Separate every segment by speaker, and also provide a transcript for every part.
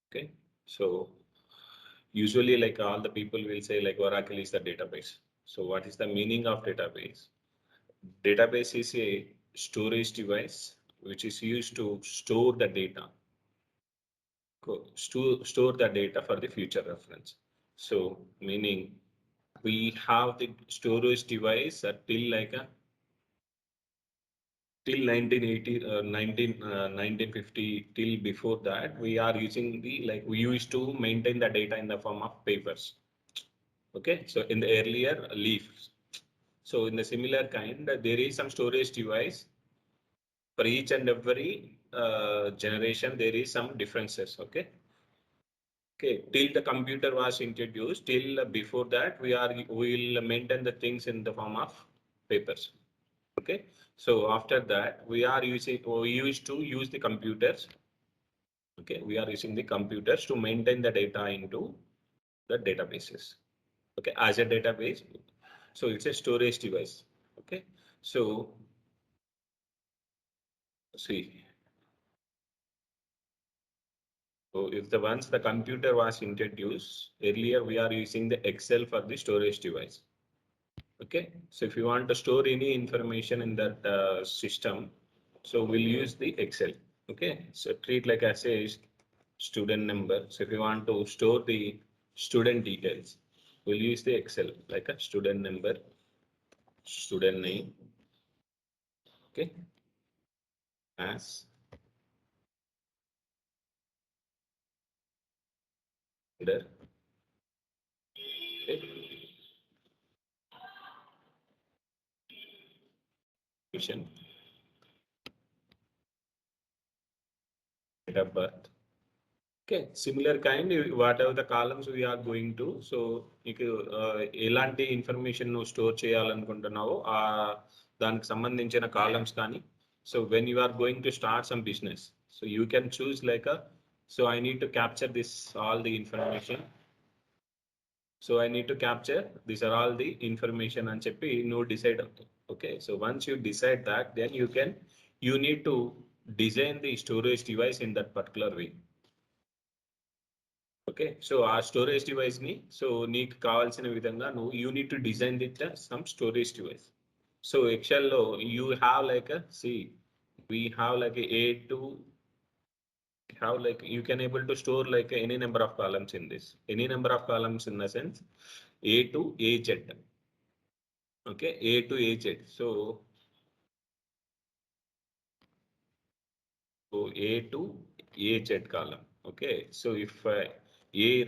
Speaker 1: Okay, so usually like all the people will say like Oracle is the database. So what is the meaning of database? Database is a storage device which is used to store the data, store the data for the future reference. So meaning we have the storage device till like a till 1980 1950 till before that we are using the like we used to maintain the data in the form of papers. Okay, so in the earlier leaves. So in the similar kind, there is some storage device for each and every generation. There is some differences. Okay. Okay. Till the computer was introduced, till before that, we will maintain the things in the form of papers. Okay. So after that, we used to use the computers. Okay. We are using the computers to maintain the data into the databases. Okay. As a database. So it's a storage device. Okay. So see, so if once the computer was introduced, earlier we are using the Excel for the storage device. Okay, so if you want to store any information in that system, so we'll use the Excel. Okay, so treat like as a student number. So if you want to store the student details, we'll use the Excel like a student number, student name. Okay, as header. Okay. Date of birth. Okay, similar kind, whatever the columns we are going to, so మీకు ఎలాంటి information నువ్వు store చేయాలనుకుంటున్నావో దానికి సంబంధించిన columns కానీ so when you are going to start some business so you can choose like so I need to capture this all the information so I need to capture this or all the information అని చెప్పి నువ్వు decide అవుతావు. Okay, so once you decide that then you need to design the storage device in that particular way. Okay, so ఆ storage device ని so నీకు కావాల్సిన విధంగా నువ్వు you need to design that some storage device. So Excel లో you have like we have like a to have like you can able to store like any number of columns in this, any number of columns in the sense A to AZ. Okay, A to AZ. So A to AZ column. Okay, so if A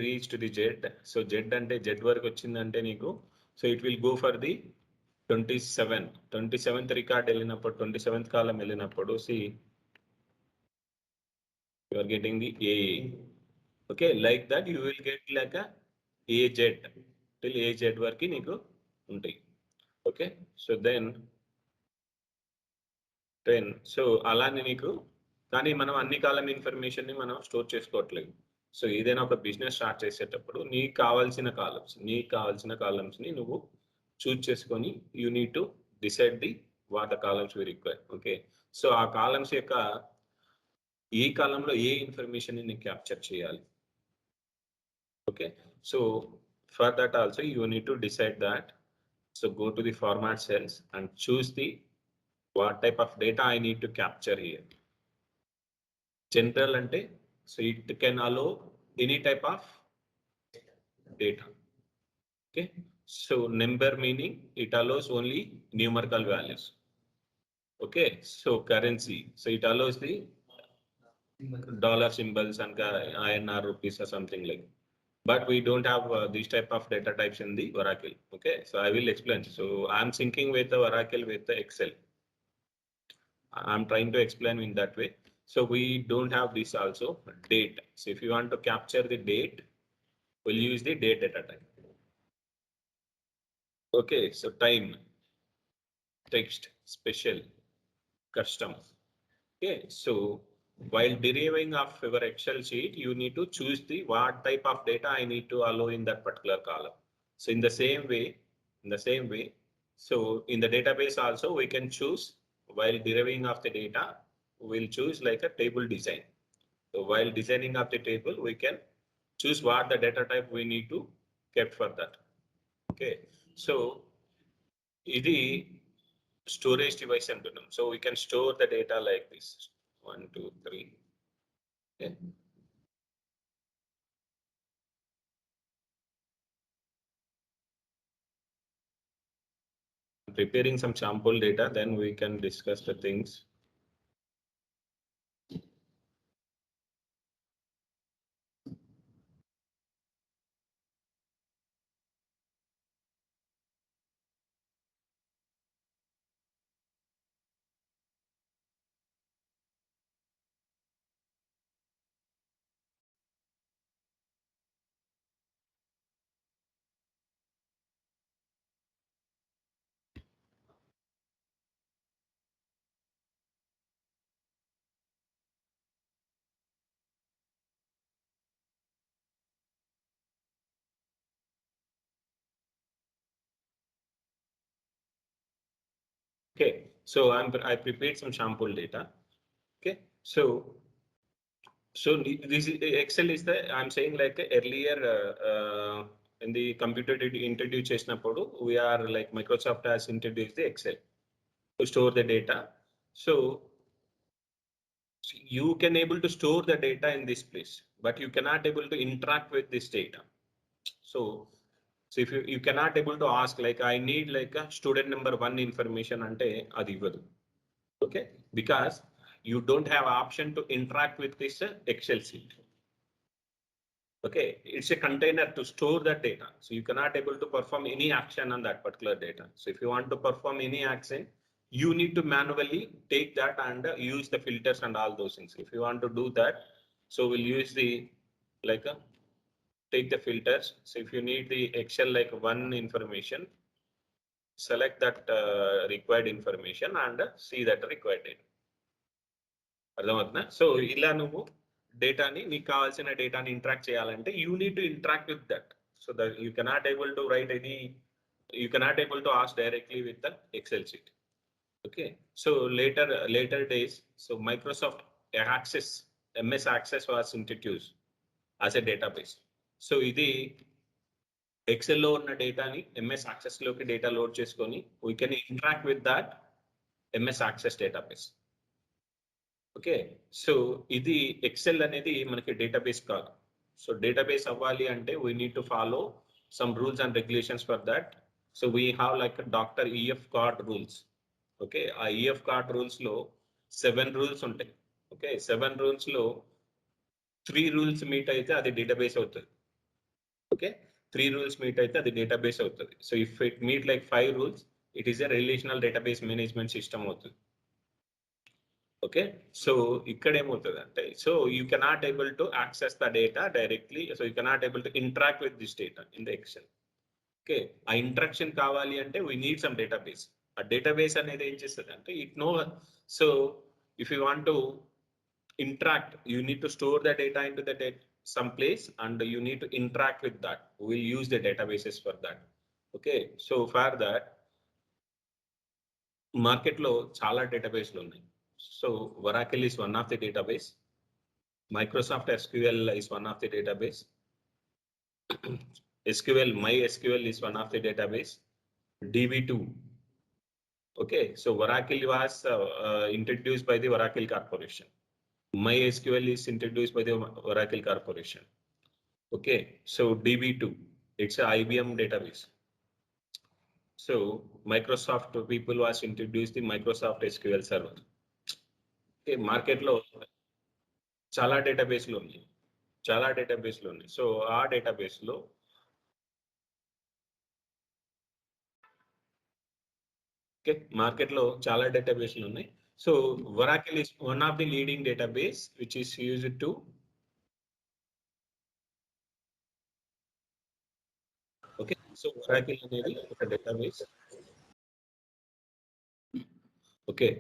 Speaker 1: reached the Z, so Z అంటే Z వరకు వచ్చిందంటే నీకు so it will go for the 27th record వెళ్ళినప్పుడు 27th కాలం వెళ్ళినప్పుడు you are getting the A. Okay, like that you will get like a AZ till AZ వరకు నీకు ఉంటాయి. Okay, so then so అలానే నీకు కానీ మనం అన్ని కాలం ఇన్ఫర్మేషన్ ని మనం స్టోర్ చేసుకోవట్లేదు. సో ఏదైనా ఒక బిజినెస్ స్టార్ట్ చేసేటప్పుడు నీకు కావాల్సిన కాలమ్స్ ని నువ్వు చూజ్ చేసుకొని you need to decide the what the columns we require. Okay, so ఆ కాలమ్స్ యొక్క ఏ కాలంలో ఏ ఇన్ఫర్మేషన్ ని నీకు క్యాప్చర్ చేయాలి. Okay, so for that also you need to decide that. So go to the format cells and choose the what type of data I need to capture here. General ante, so it can allow any type of data. Okay, so number meaning it allows only numerical values. Okay, so currency, so it allows the dollar symbols and INR rupees or something like. But we don't have this type of data types in the Oracle. Okay, so I will explain. So I'm syncing with the Oracle with the Excel. I'm trying to explain in that way. So we don't have this also date. So if you want to capture the date, we'll use the date data type. Okay, so time, text, special, custom. Okay, so while deriving of your Excel sheet, you need to choose the what type of data I need to allow in that particular column. So in the same way, so in the database also we can choose while deriving of the data, we'll choose like a table design. So while designing of the table, we can choose what the data type we need to kept for that. Okay, so ఇది storage device అంటున్నాం. So we can store the data like this. 1, 2, 3. Okay. Preparing some sample data, then we can discuss the things. Okay, so I prepared some sample data. Okay, so this is, Excel is the, I'm saying like earlier in the computer introduce చేసినప్పుడు we are like Microsoft has introduced the Excel to store the data. So you can able to store the data in this place, but you cannot able to interact with this data. So if you cannot able to ask like I need like a student number 1 information ante adi ivadu. Okay, because you don't have option to interact with this Excel sheet. Okay, it's a container to store that data, so you cannot able to perform any action on that particular data. So if you want to perform any action, you need to manually take that and use the filters and all those things. If you want to do that, so we'll use the like take the filters. So if you need the Excel like 1 information, select that required information and see that required data. అర్థమవుతుందా? So ఇలా నువ్వు డేటాని నీకు కావాల్సిన డేటాని interact చేయాలంటే you need to interact with that. So that you cannot able to right any, you cannot able to ask directly with the XL sheet. Okay, so later days, so Microsoft Access, MS Access was introduced as a database. So ఇది ఎక్సెల్లో ఉన్న డేటాని MS Access లోకి data load చేసుకొని we can interact with that MS Access database. Okay, so ఇది XL అనేది మనకి database కాదు. So database అవ్వాలి అంటే we need to follow some rules and regulations for that. So we have like doctor EF card rules. Okay, ఆ EF card rules లో 7 rules ఉంటాయి. Okay, 7 rules లో 3 రూల్స్ మీట్ అయితే అది డేటాబేస్ అవుతుంది. ఓకే, 3 రూల్స్ మీట్ అయితే అది database అవుతుంది. So if it meet like 5 rules, it is a relational database management system అవుతుంది. ఓకే, సో ఇక్కడ ఏమవుతుంది అంటే, so you cannot able to access the data directly. So you cannot able to interact with this data in the Excel. Okay, ఆ interaction కావాలి అంటే we need some database. ఆ database అనేది ఏం చేస్తుంది అంటే it know. So if you want to interact, you need to store the data into the some place and you need to interact with that. We'll use the databases for that. Okay, so for that market లో చాలా డేటాబేస్లు ఉన్నాయి. So Oracle is one of the database. Microsoft SQL is one of the database. SQL, MySQL is one of the database. DB2. Okay, so Oracle was introduced by the Oracle Corporation. MySQL is introduced by the Oracle Corporation. Okay, so DB2, it's a IBM database. So Microsoft people was introduced the Microsoft SQL Server. Okay, market లో చాలా డేటాబేస్లు ఉన్నాయి. So ఆ database లో market లో చాలా డేటాబేస్లు ఉన్నాయి. So Oracle is one of the leading database which is used to okay. So Oracle అనేది ఒక database. Okay,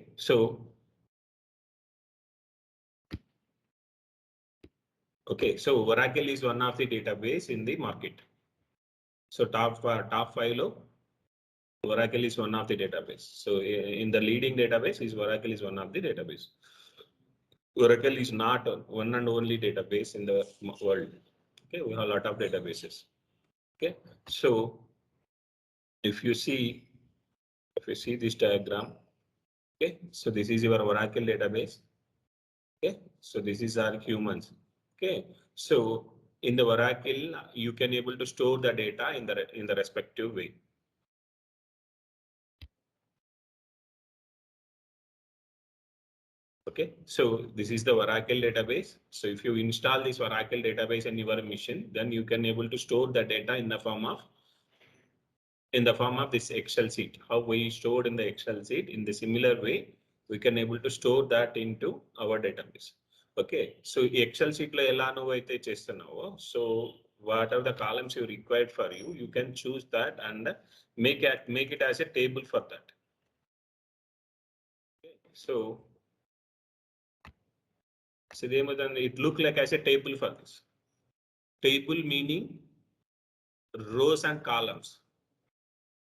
Speaker 1: so Oracle is one of the database in the market. So top 5 లో Oracle is one of the database. So in the leading database is Oracle is one of the database. Oracle is not one and only database in the world. Okay, we have a lot of databases. Okay, so if you see this diagram, okay, so this is your Oracle database. Okay, so this is our humans. Okay, so in the Oracle, you can able to store the data in the respective way. Okay, so this is the Oracle database. So if you install this Oracle database in your machine, then you can able to store the data in the form of this Excel sheet. How we stored in the Excel sheet, in the similar way, we can able to store that into our database. Okay, so Excel sheet lo ela nu aithe chestunnavo, so what are the columns you required for you, you can choose that and make it as a table for that. Okay, so it look like as a table for this. Table meaning rows and columns.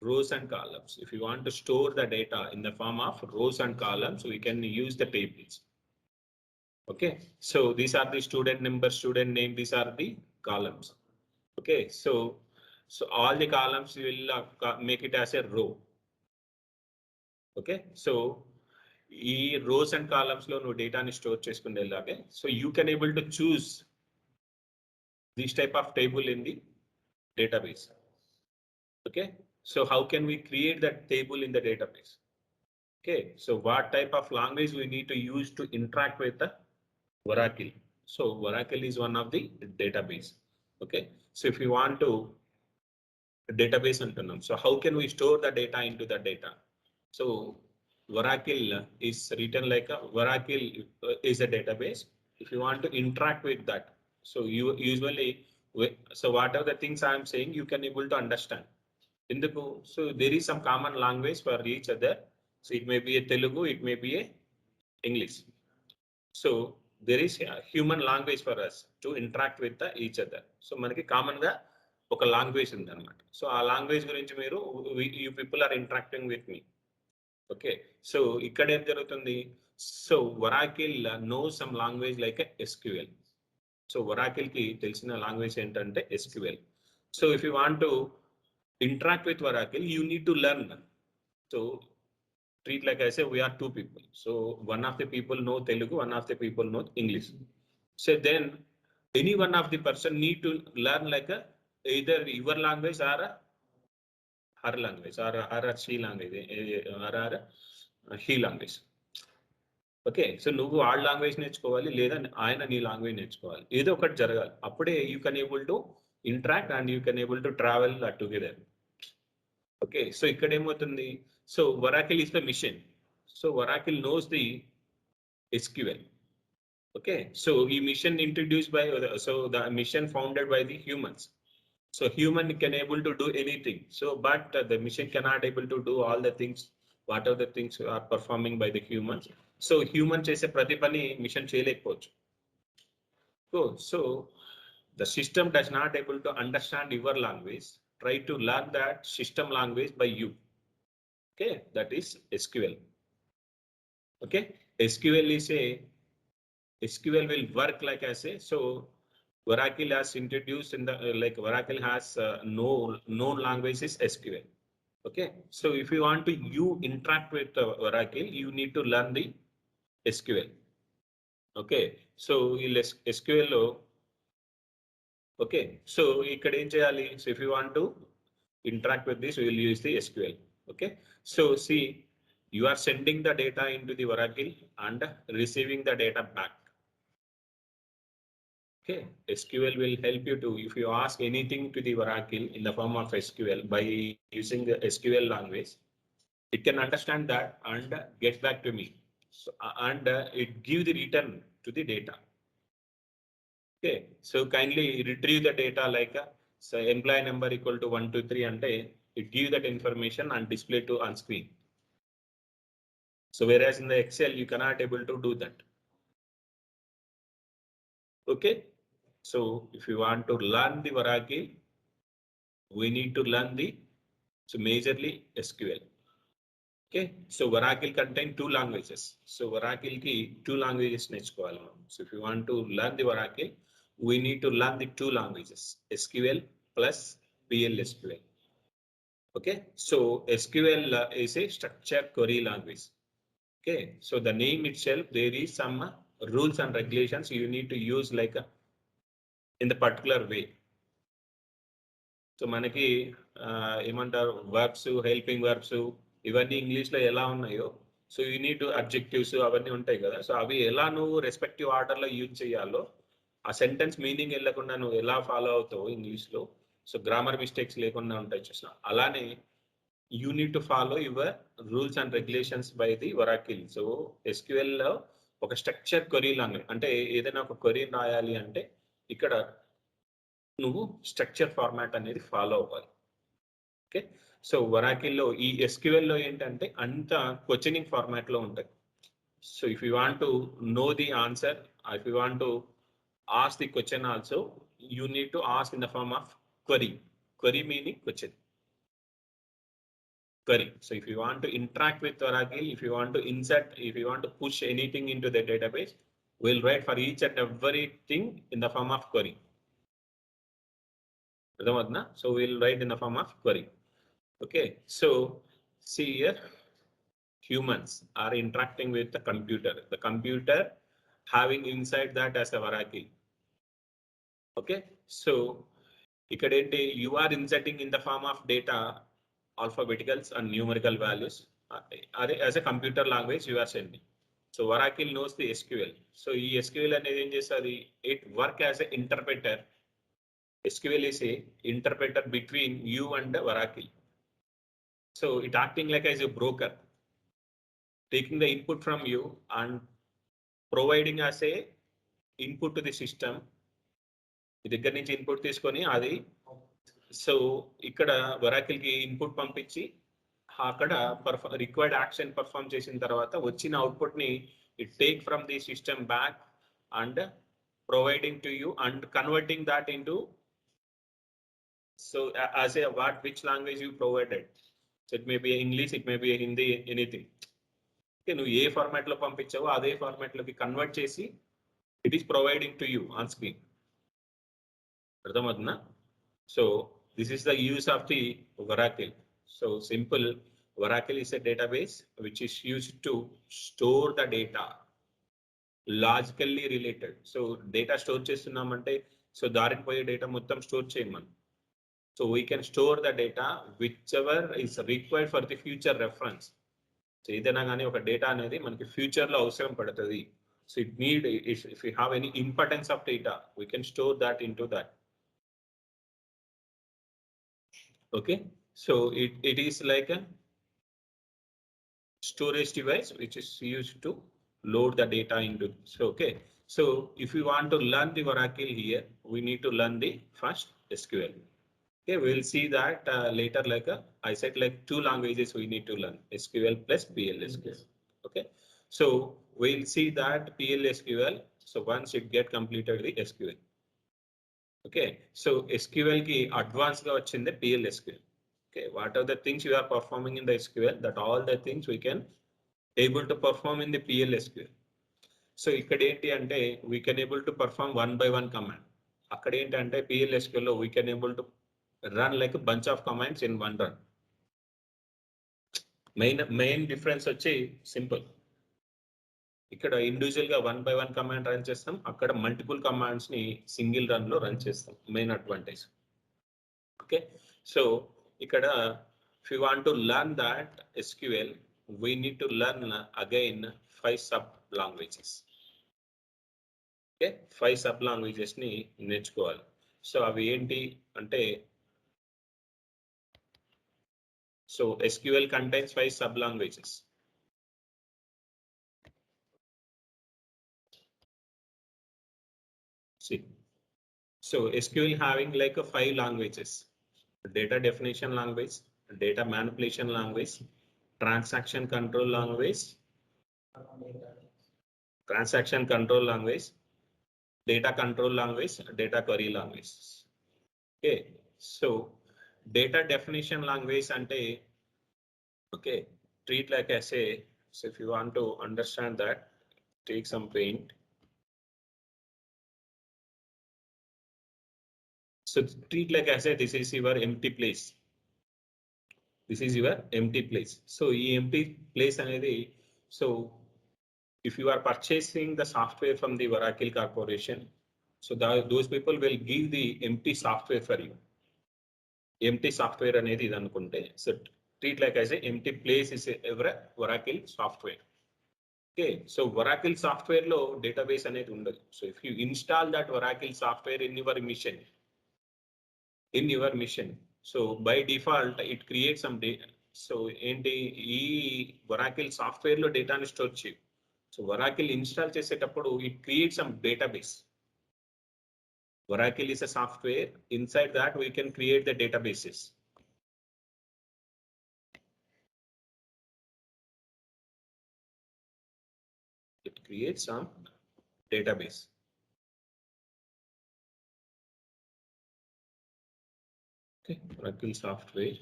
Speaker 1: Rows and columns. If you want to store the data in the form of rows and columns, we can use the tables. Okay, so these are the student number, student name, these are the columns. Okay, so all the columns will make it as a row. Okay, so e rows and columns lo no data ni store cheskundelage, so you can able to choose this type of table in the database. Okay, so how can we create that table in the database? Okay, so what type of language we need to use to interact with the Oracle? So Oracle is one of the database. Okay, so if you want to database antunnam, so how can we store the data into the data? So Oracle is written like Oracle is a database. If you want to interact with that, so you usually, so what are the things I am saying you can able to understand. So there is some common language for each other. So it may be a Telugu, it may be a English. So there is a human language for us to interact with each other. So మనకి common గా ఒక language ఉంది అనమాట. So ఆ language గురించి మీరు you people are interacting with me. Okay, so ఇక్కడ ఏం జరుగుతుంది? So Oracle knows some language like SQL. So Oracle కి తెలిసిన లాంగ్వేజ్ ఏంటంటే SQL. So if you want to interact with Oracle, you need to learn. So treat like I say, we are two people. So one of the people know Telugu, one of the people know English. So then any one of the person need to learn like either your language or her language or she language or he language. Okay, so నువ్వు ఆ language నేర్చుకోవాలి లేదా ఆయన నీ language నేర్చుకోవాలి, ఏదో ఒకటి జరగాలి. అప్పుడే you can able to interact and you can able to travel together. Okay, so ఇక్కడ ఏమవుతుంది? So Oracle is the mission. So Oracle knows the SQL. Okay, so the mission introduced by, so the mission founded by the humans. So human can able to do anything. So but the mission cannot able to do all the things. What are the things are performing by the humans? So human chese prati pani mission cheyalekapochu. So the system does not able to understand your language. Try to learn that system language by you. Okay, that is SQL. Okay, SQL will work like I say. So Oracle has introduced in the like Oracle has known language is SQL. Okay, so if you want to interact with Oracle, you need to learn the SQL. Okay, so SQL. Okay, so ikkada em cheyali? So if you want to interact with this, we will use the SQL. Okay, so see, you are sending the data into the Oracle and receiving the data back. Okay, SQL will help you to, if you ask anything to the Oracle in the form of SQL by using the SQL language, it can understand that and get back to me. So, and it give the return to the data. Okay, so kindly retrieve the data like so employee number equal to 123 and it give that information and display to on screen. So whereas in the Excel you cannot able to do that. Okay, so if you want to learn the Oracle, we need to learn the, so majorly SQL. Okay, so Oracle contain two languages. So Oracle ki two languages నేర్చుకోవాలి మనం. So if you want to learn the Oracle, we need to learn the two languages, SQL plus PLSQL. Okay, so SQL is a structured query language. Okay, so the name itself, there is some rules and regulations you need to use like in the particular way. So మనకి ఏమంటారు verbs, helping verbs ఇవన్నీ ఇంగ్లీష్లో ఎలా ఉన్నాయో, so you need objectives అవన్నీ ఉంటాయి కదా. So అవి ఎలా నువ్వు రెస్పెక్టివ్ ఆర్డర్లో యూజ్ చేయాలో, ఆ సెంటెన్స్ మీనింగ్ వెళ్ళకుండా నువ్వు ఎలా ఫాలో అవుతావు ఇంగ్లీష్లో, సో గ్రామర్ మిస్టేక్స్ లేకుండా ఉంటాయి చూసిన, అలానే you need to follow your rules and regulations by the Oracle. So ఎస్క్యూఎల్లో ఒక స్ట్రక్చర్ క్వెరీ లాంగ్వేజ్ అంటే ఏదైనా ఒక క్వెరీ రాయాలి అంటే ఇక్కడ నువ్వు స్ట్రక్చర్ ఫార్మాట్ అనేది ఫాలో అవ్వాలి. ఓకే, సో ఒరాకిల్లో ఈ ఎస్క్యూఎల్లో ఏంటంటే అంత క్వశ్చనింగ్ ఫార్మాట్లో ఉంటాయి. So if you want to know the answer, if you want to ask the question also, you need to ask in the form of query. Query meaning question. Query. So if you want to interact with Oracle, if you want to insert, if you want to push anything into the database, we'll write for each and everything in the form of query. So we'll write in the form of query. Okay, so see here, humans are interacting with the computer having inside that as a Oracle. Okay, so you are inserting in the form of data alphabeticals and numerical values as a computer language you are sending. So Oracle knows the SQL. So SQL అనేది ఏం చేస్తుంది, it work as an interpreter. SQL is a interpreter between you and the Oracle. So it acting like as a broker, taking the input from you and providing as a input to the system. దగ్గర నుంచి input తీసుకొని అది, so ఇక్కడ ఒరాకిల్కి input పంపించి అక్కడ required action perform చేసిన తర్వాత వచ్చిన అవుట్పుట్ని it take from the system back and providing to you and converting that into, so as a which language you provided. So it may be English, it may be Hindi, anything. Okay, నువ్వు ఏ ఫార్మాట్లో పంపించావో అదే ఫార్మాట్లోకి convert చేసి it is providing to you on screen. అర్థమవుతుందా? So this is the use of the Oracle. So simple, Oracle is a database which is used to store the data logically related. So data store చేస్తున్నామంటే, so దారికి పోయే data మొత్తం store చేయమని. So we can store the data whichever is required for the future reference. So ఏదైనా కానీ ఒక data అనేది మనకి ఫ్యూచర్లో అవసరం పడుతుంది. So it need, if we have any importance of data, we can store that into that. Okay, so it is like a storage device which is used to load the data into. So okay, so if you want to learn the Oracle here, we need to learn the first SQL. Okay, we'll see that later. Like I said, like two languages we need to learn, SQL plus PLSQL. Okay, so we'll see that PLSQL. So once it get completed the SQL. Okay, so SQL ki advanced ga vachinde PLSQL. Okay, what are the things you are performing in the SQL, that all the things we can able to perform in the PLSQL. So ikkada enti ante we can able to perform one by one command. Akkada enti ante PLSQL lo we can able to run like a bunch of commands in one run. Main difference వచ్చి simple. ఇక్కడ individual గా one by one command run చేస్తాం, అక్కడ multiple commands ని single run లో run చేస్తాం. Main advantage. Okay, so ఇక్కడ if you want to learn that SQL, we need to learn again 5 sub languages. Okay, 5 sub languages ని నేర్చుకోవాలి. So అవి ఏంటి అంటే, so SQL contains 5 sub languages. See, so SQL having like a 5 languages: data definition language, data manipulation language, transaction control language, data control language, data query language. Okay, so data definition language ante, okay, treat like essay. So if you want to understand that, take some paint. So treat like essay, this is your empty place. This is your empty place. So ఈ empty place అనేది, so if you are purchasing the software from the Oracle Corporation, so those people will give the empty software for you. Empty software అనేది ఇది అనుకుంటే, so treat like as a empty place is ever Oracle software. Okay, so Oracle software లో database అనేది ఉండదు. So if you install that Oracle software in your mission, so by default it creates some data. So ఏంటి ఈ Oracle software లో డేటాని store చేయు. So Oracle install చేసేటప్పుడు it creates some database. Oracle is a software. Inside that we can create the databases. It creates some database. Okay, Oracle software.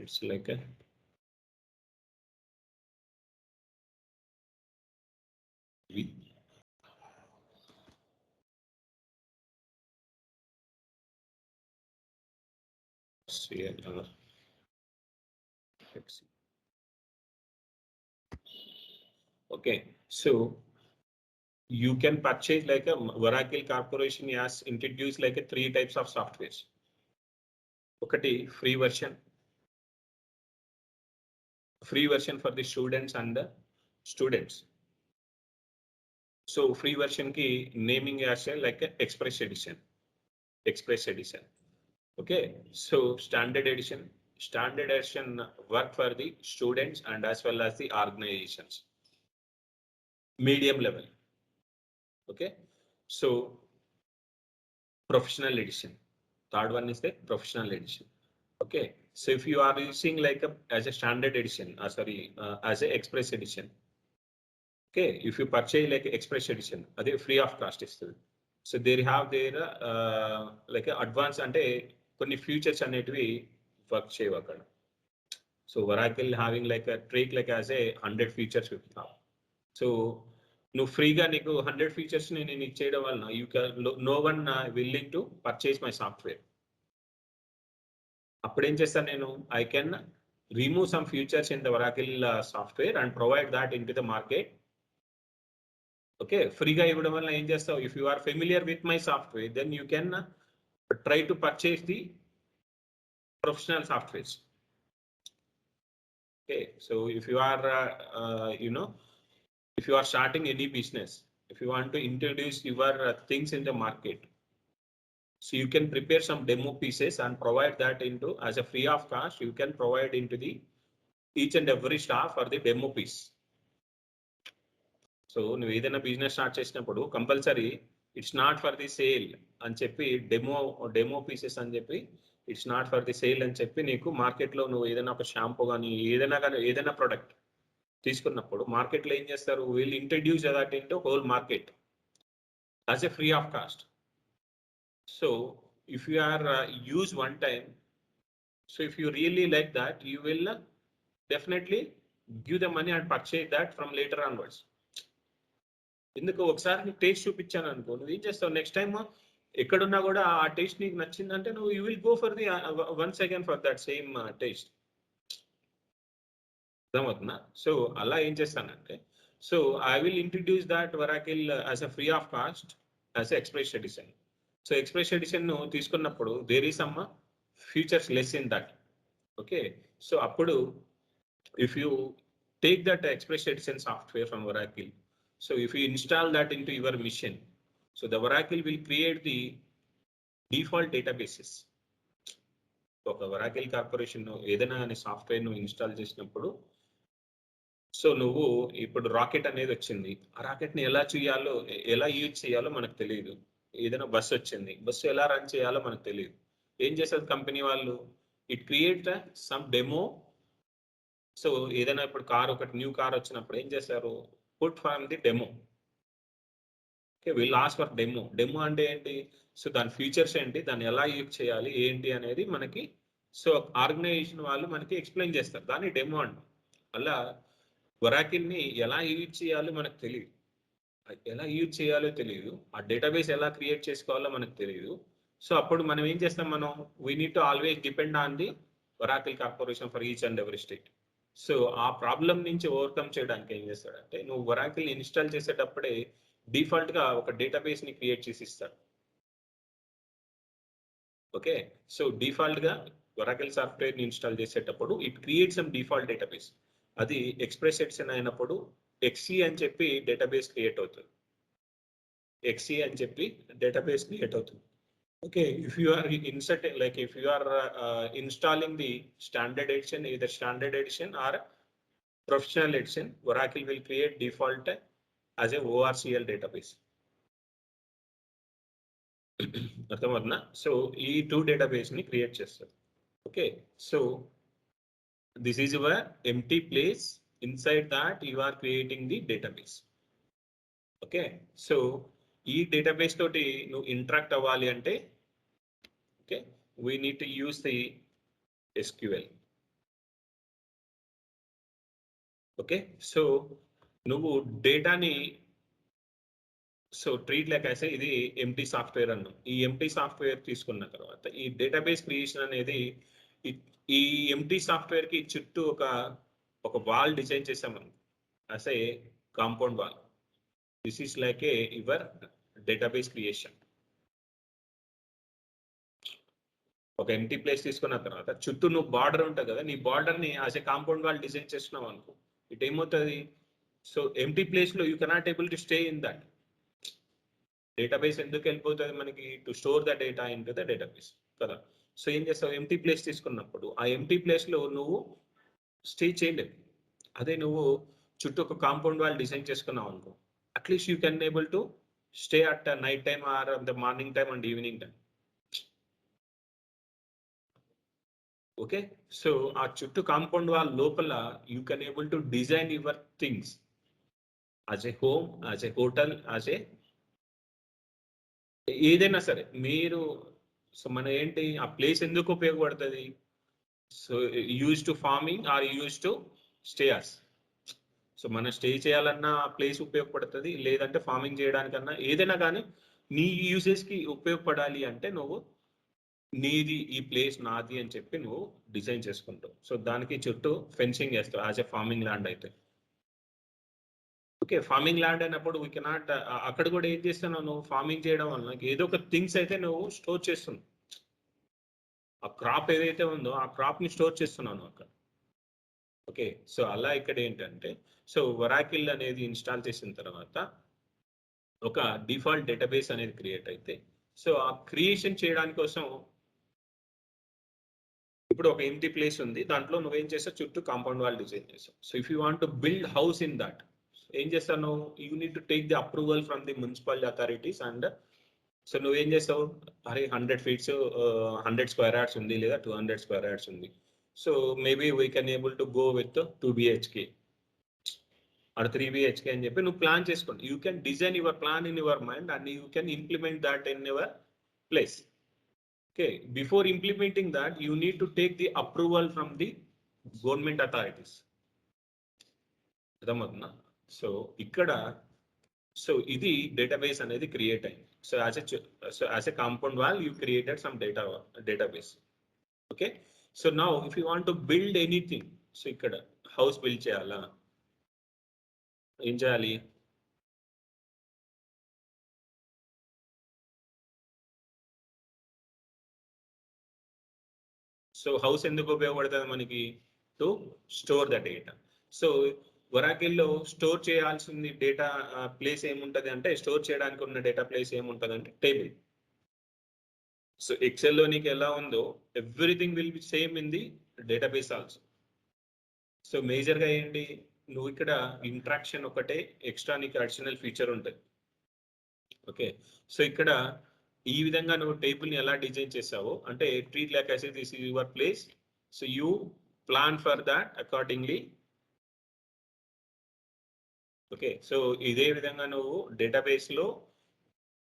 Speaker 1: It's like a okay, so you can purchase like a Oracle Corporation has introduced like a 3 types of softwares. ఒకటి free version for the students and the students. So free version ki naming as like a express edition. Okay, so standard edition work for the students and as well as the organizations. Medium level. Okay, so professional edition. Third one is the professional edition. Okay, so if you are using like as a standard edition, as a express edition. Okay, if you purchase like express edition, ade free of cost istadu. So they have their like advanced ante కొన్ని features అనేటివి work చేయవు అక్కడ. So Oracle having like a trait like as a 100 features with now. So నువ్వు ఫ్రీగా నీకు 100 features ని నేను ఇచ్చేయడం వలన no one willing to purchase my software. అప్పుడు ఏం చేస్తాను నేను, I can remove some features in the Oracle software and provide that into the market. Okay, ఫ్రీగా ఇవ్వడం వల్ల ఏం చేస్తావు, if you are familiar with my software, then you can try to purchase the professional softwares. Okay, so if you are if you are starting any business, if you want to introduce your things in the market, so you can prepare some demo pieces and provide that into as a free of cost. You can provide into the each and every staff for the demo piece. So నువ్వు ఏదైనా business start చేసినప్పుడు compulsory it's not for the sale అని చెప్పి demo pieces అని చెప్పి it's not for the sale అని చెప్పి నీకు మార్కెట్లో నువ్వు ఏదైనా ఒక షాంపూ కానీ ఏదైనా ప్రొడక్ట్ తీసుకున్నప్పుడు మార్కెట్లో ఏం చేస్తారు, వీళ్ళు introduce that into whole market as a free of cost. So if you are use one time, so if you really like that, you will definitely give the money and purchase that from later onwards. ఎందుకు ఒకసారి నీకు taste చూపించాను అనుకో, నువ్వు ఏం చేస్తావు, next time ఎక్కడున్నా కూడా ఆ టేస్ట్ నీకు నచ్చిందంటే నువ్వు you will go for the once again for that same taste. అర్థమవుతుందా? సో అలా ఏం చేస్తానంటే, so I will introduce that Oracle as a free of cost as a express edition. So express edition ను తీసుకున్నప్పుడు there is some features less in that. Okay, so అప్పుడు if you take that express edition software from Oracle, so if you install that into your machine, so the Oracle will create the default databases. ఒక Oracle corporation ఏదైనా అనే software ను install చేసినప్పుడు, so నువ్వు ఇప్పుడు rocket అనేది వచ్చింది, ఆ రాకెట్ ని ఎలా యూజ్ చేయాలో మనకు తెలియదు. ఏదైనా బస్సు వచ్చింది, బస్సు ఎలా రన్ చేయాలో మనకు తెలియదు. ఏం చేస్తారు కంపెనీ వాళ్ళు, it create some demo. So ఏదైనా ఇప్పుడు ఒకటి న్యూ కార్ వచ్చినప్పుడు ఏం చేస్తారు, put from the demo. Okay, will ask for demo అంటే ఏంటి, సో దాని ఫీచర్స్ ఏంటి, దాన్ని ఎలా యూజ్ చేయాలి ఏంటి అనేది మనకి సో ఆర్గనైజేషన్ వాళ్ళు మనకి ఎక్స్ప్లెయిన్ చేస్తారు, దాన్ని డెమో అంటాం. అలా ఒరాకిల్ని ఎలా యూజ్ చేయాలో మనకు తెలియదు. ఎలా యూజ్ చేయాలో తెలియదు. ఆ డేటాబేస్ ఎలా క్రియేట్ చేసుకోవాలో మనకు తెలియదు. సో అప్పుడు మనం ఏం చేస్తాం, మనం we need to always depend on the Oracle corporation for each and every state. So ఆ ప్రాబ్లం నుంచి ఓవర్కమ్ చేయడానికి ఏం చేస్తాడంటే, నువ్వు ఒరాకిల్ ఇన్స్టాల్ చేసేటప్పుడే డిఫాల్ట్ గా ఒక డేటాబేస్ ని క్రియేట్ చేసి ఇస్తాడు. ఓకే, సో డిఫాల్ట్ గా ఒరాకిల్ సాఫ్ట్వేర్ ని ఇన్స్టాల్ చేసేటప్పుడు it create some default database. అది ఎక్స్ప్రెస్ ఎడిషన్ అయినప్పుడు ఎక్సి అని చెప్పి డేటాబేస్ క్రియేట్ అవుతుంది. ఎక్సి అని చెప్పి డేటాబేస్ క్రియేట్ అవుతుంది. Okay, if you are inserting, like if you are installing the standard edition, either standard edition or professional edition, Oracle will create default as a ORCL database. అర్థమవుతుందా? So ఈ two database ని create చేస్తారు. Okay, so this is your empty place, inside that you are creating the database. Okay, so ఈ database తోటి నువ్వు interact అవ్వాలి అంటే, okay, we need to use the SQL. Okay, so నువ్వు డేటాని ట్రీట్ లైక్ అయితే ఇది ఎంటీ సాఫ్ట్వేర్ అన్నాం. ఈ ఎంటీ సాఫ్ట్వేర్ తీసుకున్న తర్వాత ఈ డేటాబేస్ క్రియేషన్ అనేది ఈ ఎంటీ సాఫ్ట్వేర్ కి చుట్టూ ఒక వాల్ డిజైన్ చేసామని, as a compound wall. This is like A your database creation. ఒక ఎంటీ ప్లేస్ తీసుకున్న తర్వాత చుట్టూ నువ్వు బార్డర్ ఉంటుంది కదా, నీ బార్డర్ ని as a compound wall design చేస్తున్నావు అనుకో, ఇట్ ఏమవుతుంది, సో ఎంటీ ప్లేస్ లో you cannot able to stay in that database. ఎందుకు వెళ్ళిపోతుంది మనకి, to store the data in to the database కదా. సో ఏం చేస్తావు, ఎంటీ ప్లేస్ తీసుకున్నప్పుడు ఆ ఎంటీ ప్లేస్ లో నువ్వు స్టే చేయలేవు. అదే నువ్వు చుట్టూ ఒక కాంపౌండ్ వాల్ డిజైన్ చేసుకున్నావు అనుకో, at least you can able to stay at night time or the morning time and evening time. Okay, so ఆ చుట్టూ కాంపౌండ్ వాల్ లోపల you can able to design your things as a home, as a hotel, as a ఏదైనా సరే మీరు. So మన ఏంటి, ఆ place ఎందుకు ఉపయోగపడుతుంది, so use to farming or use to stayers. So మనం స్టే చేయాలన్నా ఆ ప్లేస్ ఉపయోగపడుతుంది, లేదంటే ఫార్మింగ్ చేయడానికన్నా ఏదైనా కానీ నీ యూజెస్కి ఉపయోగపడాలి అంటే నువ్వు నీది ఈ ప్లేస్ నాది అని చెప్పి నువ్వు డిజైన్ చేసుకుంటావు. సో దానికి చుట్టూ ఫెన్సింగ్ చేస్తావు యాజ్ ఎ ఫార్మింగ్ ల్యాండ్ అయితే. ఓకే, ఫార్మింగ్ ల్యాండ్ అయినప్పుడు వీ కెనాట్, అక్కడ కూడా ఏం చేస్తున్నావు నువ్వు, ఫార్మింగ్ చేయడం వల్ల ఏదో ఒక థింగ్స్ అయితే నువ్వు స్టోర్ చేస్తున్నావు. ఆ క్రాప్ ఏదైతే ఉందో ఆ క్రాప్ ని స్టోర్ చేస్తున్నావు అక్కడ. ఓకే, సో అలా ఇక్కడ ఏంటంటే, సో ఒరాకిల్ అనేది ఇన్స్టాల్ చేసిన తర్వాత ఒక డిఫాల్ట్ డేటాబేస్ అనేది క్రియేట్ అయితే, సో ఆ క్రియేషన్ చేయడానికి కోసం ఇప్పుడు ఒక ఎంటీ ప్లేస్ ఉంది, దాంట్లో నువ్వేం చేస్తావు, చుట్టూ కాంపౌండ్ వాల్ డిజైన్ చేస్తావు. So if you want to build house in that, ఏం చేస్తావు నువ్వు, you need to take the approval from the municipal authorities. And so నువ్వేం చేస్తావు, అరే 100 ఫీట్స్ 100 స్క్వేర్ యార్డ్స్ ఉంది, లేదా 200 స్క్వేర్ యార్డ్స్ ఉంది, so maybe we can able to go with 2 BHK or 3 BHK అని చెప్పి నువ్వు ప్లాన్ చేసుకోండి. You can design your plan in your mind and you can implement that in your place. Okay, before implementing that, you need to take the approval from the government authorities. అర్థమవుతుందా? So ఇక్కడ, so ఇది database అనేది create అయింది. So as a compound wall you created some database. Okay, so now if you want to build anything, so ఇక్కడ house build చేయాలా, ఏం చేయాలి, సో హౌస్ ఎందుకు ఉపయోగపడుతుంది మనకి, to store the data. So ఒరాకిల్లో స్టోర్ చేయాల్సింది డేటా ప్లేస్ ఏముంటుంది అంటే, స్టోర్ చేయడానికి ఉన్న డేటా ప్లేస్ ఏముంటుంది అంటే టేబుల్. సో ఎక్సెల్లో నీకు ఎలా ఉందో everything will be same in the database also. So మేజర్గా ఏంటి, నువ్వు ఇక్కడ ఇంట్రాక్షన్ ఒకటే ఎక్స్ట్రా నీకు అడిషనల్ ఫీచర్ ఉంటుంది. ఓకే, సో ఇక్కడ ఈ విధంగా నువ్వు టేబుల్ ని ఎలా డిజైన్ చేసావో అంటే, treat like as this is your place, so you plan for that accordingly. Okay, so ఇదే విధంగా నువ్వు డేటాబేస్ లో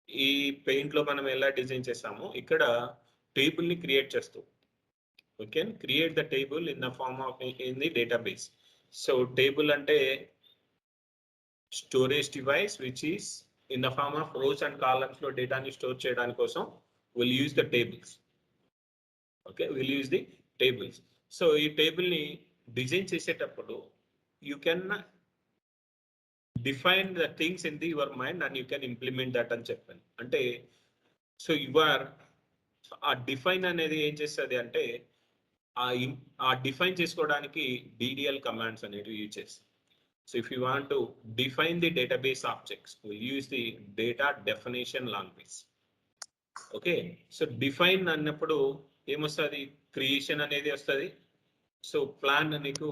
Speaker 1: ఈ పెయింట్ లో మనం ఎలా డిజైన్ చేసామో ఇక్కడ టేబుల్ ని క్రియేట్ చేస్తావు. You can create the table in the form of in the database. So table అంటే storage device which is in the form of rows and columns లో డేటాని స్టోర్ చేయడానికి కోసం will use the tables. Okay, will use the tables. So ఈ table ని design చేసేటప్పుడు you can define the things in the your mind and you can implement that అని చెప్పాను. అంటే సో యువర్ ఆ డిఫైన్ అనేది ఏం చేస్తుంది అంటే ఆ డిఫైన్ చేసుకోవడానికి DDL కమాండ్స్ అనేవి యూజ్ చేస్తాం. So if you want to define the database objects will use the data definition language. Okay, so define అన్నప్పుడు ఏమొస్తుంది, క్రియేషన్ అనేది వస్తుంది. సో ప్లాన్ నీకు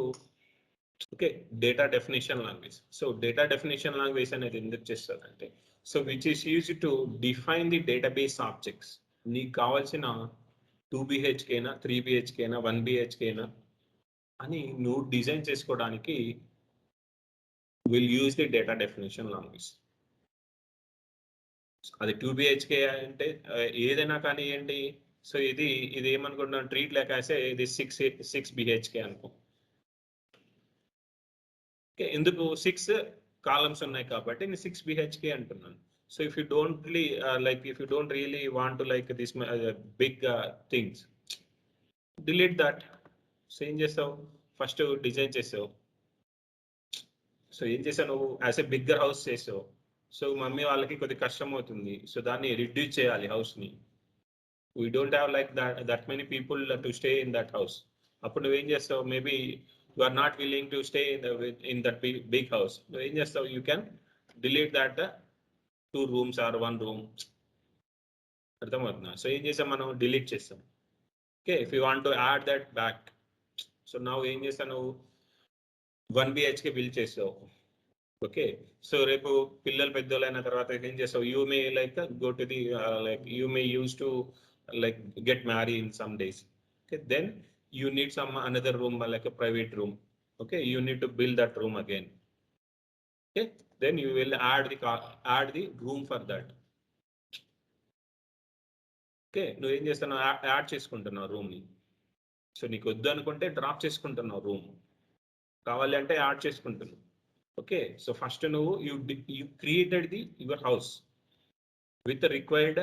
Speaker 1: okay data definition language. So data definition language అనేది ఎందుకు చేస్తుంది అంటే so which is use to define the database objects. నీకు కావాల్సిన 2 BHK అయినా 3 BHK అయినా 1 BHK అయినా అని నువ్వు డిజైన్ చేసుకోవడానికి will use the data definition language. అది 2 BHK అంటే ఏదైనా కానీ ఏంటి, సో ఇది ఏమనుకుంటున్నాం ట్రీట్ లేకాసే ఇది 6 BHK అనుకో. ఎందుకు 6 కాలమ్స్ ఉన్నాయి కాబట్టి నేను 6 BHK అంటున్నాను. So if you don't really want to like this big things delete that. So ఏం చేస్తావు, ఫస్ట్ డిజైన్ చేసావు. సో ఏం చేసావు నువ్వు, యాజ్ ఎ బిగ్గర్ హౌస్ చేసావు. సో మమ్మీ వాళ్ళకి కొద్దిగా కష్టం అవుతుంది, సో దాన్ని రిడ్యూస్ చేయాలి హౌస్ని. We don't have like that many people to stay in that house. అప్పుడు నువ్వేం చేస్తావు, maybe you are not willing to stay in that big house. So you can delete that 2 rooms or 1 room. అర్థమవుతుందా? So ఏం చేసాం మనం, delete చేస్తాం. Okay, if you want to add that back, so నవ్వు ఏం చేస్తాను, 1 BHK బిల్డ్ చేస్తావు. Okay, so రేపు పిల్లలు పెద్దోళ్ళైన తర్వాత ఏం చేస్తావు, you may like go to the like you may use to like get marry in some days. Okay, then you need some another room like a private room. Okay, you need to build that room again. Okay, then you will add the room for that. Okay, నువ్వు ఏం చేస్తున్నావు, add చేసుకుంటున్నావు room ని. So నీకు వద్దు అనుకుంటే drop చేసుకుంటున్నావు room, కావాలి అంటే యాడ్ చేసుకుంటున్నావు. ఓకే, సో ఫస్ట్ నువ్వు you created the your house with required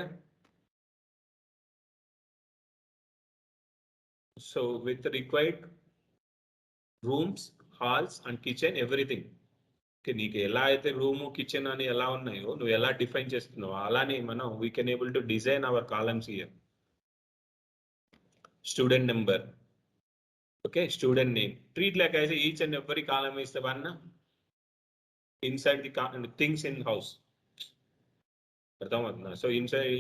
Speaker 1: rooms, halls and kitchen, everything. నీకు ఎలా అయితే రూము కిచెన్ అని ఎలా ఉన్నాయో నువ్వు ఎలా డిఫైన్ చేస్తున్నావు అలానే మనం we can able to design our columns here. Student number, okay, student name, treat like as each and every column is the one inside the things in house. అర్థమవుతుందా? So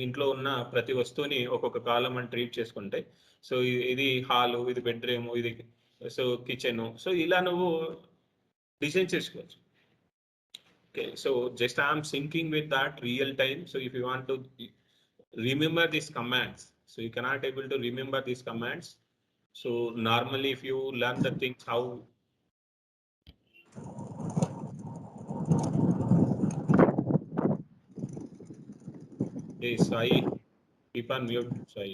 Speaker 1: ఇంట్లో ఉన్న ప్రతి వస్తువుని ఒక్కొక్క కాలం అని ట్రీట్ చేసుకుంటే, సో ఇది hall, ఇది బెడ్రూమ్, ఇది సో కిచెన్, సో ఇలా నువ్వు డిజైన్ చేసుకోవచ్చు. Okay, so just I'm syncing with that real time. So if you want to remember these commands, so you cannot able to remember these commands. So normally if you learn the things how hey Sai, keep on mute Sai.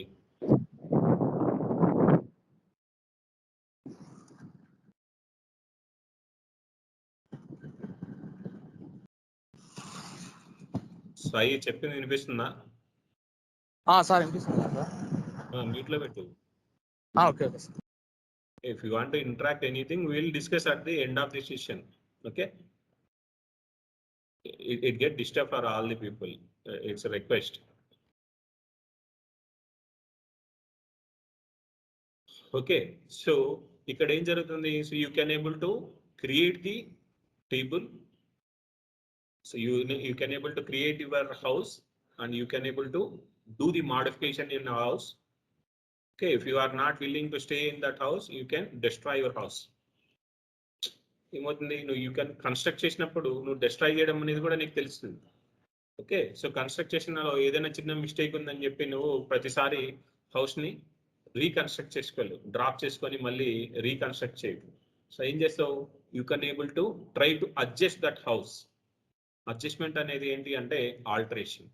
Speaker 1: Sai చెప్పింది వినిపిస్తుందా?
Speaker 2: Sir వినిపిస్తుందా sir?
Speaker 1: Mute లో పెట్టు.
Speaker 2: Okay okay sir.
Speaker 1: If you want to interact anything, we will discuss at the end of the session. Okay, it get disturbed for all the people. It's a request. Okay, so ఇక్కడ ఏం జరుగుతుంది, so you can able to create the table. So you can able to create your house and you can able to do the modification in a house. Okay, if you are not willing to stay in that house, you can destroy your house. ఏమవుతుంది, you can construct చేసినప్పుడు నువ్వు destroy చేయడం అనేది కూడా నీకు తెలుస్తుంది. Okay, so construct చేసినలో ఏదైనా చిన్న మిస్టేక్ ఉందని చెప్పి నువ్వు ప్రతిసారి హౌస్ ని రీకన్స్ట్రక్ట్ చేసుకోలేవు, డ్రాప్ చేసుకొని మళ్ళీ రీకన్స్ట్రక్ట్ చేయవు. సో ఏం చేస్తావు, you can able to try to adjust that house. Adjustment అనేది ఏంటి అంటే alteration.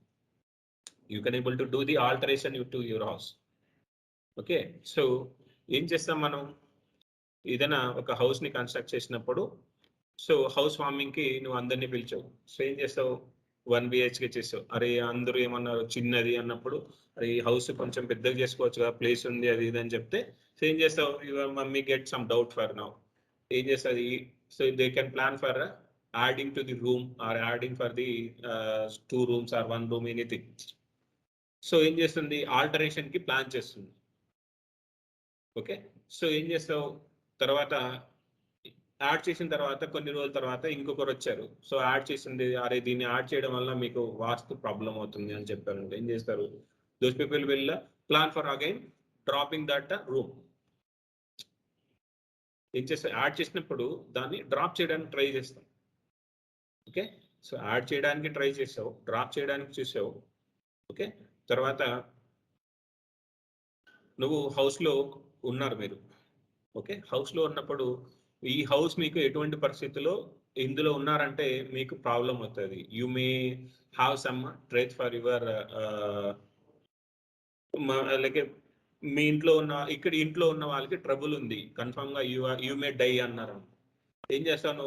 Speaker 1: You can able to do the alteration to your house. Okay, so ఏం చేస్తాం మనం, ఏదైనా ఒక హౌస్ ని కన్స్ట్రక్ట్ చేసినప్పుడు సో హౌస్ వార్మింగ్ కి నువ్వు అందరినీ పిలిచావు. సో ఏం చేస్తావు, 1 BHK చేసావు. అరే అందరూ ఏమన్నారు చిన్నది అన్నప్పుడు, అరే ఈ హౌస్ కొంచెం పెద్దగా చేసుకోవచ్చు కదా, ప్లేస్ ఉంది అది ఇది అని చెప్తే, సో ఏం చేస్తావు, your mummy get some doubt for now. ఏం చేస్తుంది, so they can plan for adding to the room or adding for the 2 rooms or 1 room anything. So ఏం చేస్తుంది, ఆల్టరేషన్ కి ప్లాన్ చేస్తుంది. ఓకే, సో ఏం చేస్తావు, తర్వాత యాడ్ చేసిన తర్వాత కొన్ని రోజుల తర్వాత ఇంకొకరు వచ్చారు. సో యాడ్ చేసింది, అరే దీన్ని యాడ్ చేయడం వల్ల మీకు వాస్తు ప్రాబ్లం అవుతుంది అని చెప్పారు. ఏం చేస్తారు, those people will plan for again dropping that room. ఏం చేస్తారు, యాడ్ చేసినప్పుడు దాన్ని డ్రాప్ చేయడానికి ట్రై చేస్తాం. ఓకే, సో యాడ్ చేయడానికి ట్రై చేసావు, డ్రాప్ చేయడానికి చూసావు. ఓకే, తర్వాత నువ్వు హౌస్లో ఉన్నారు మీరు. ఓకే, హౌస్లో ఉన్నప్పుడు ఈ హౌస్ మీకు ఎటువంటి పరిస్థితుల్లో ఇందులో ఉన్నారంటే మీకు ప్రాబ్లం అవుతుంది. You may have some trait for your like మీ ఇంట్లో ఉన్న ఇక్కడ ఇంట్లో ఉన్న వాళ్ళకి ట్రబుల్ ఉంది, కన్ఫర్మ్ గా యు మే డై అన్నారు. ఏం చేస్తాను,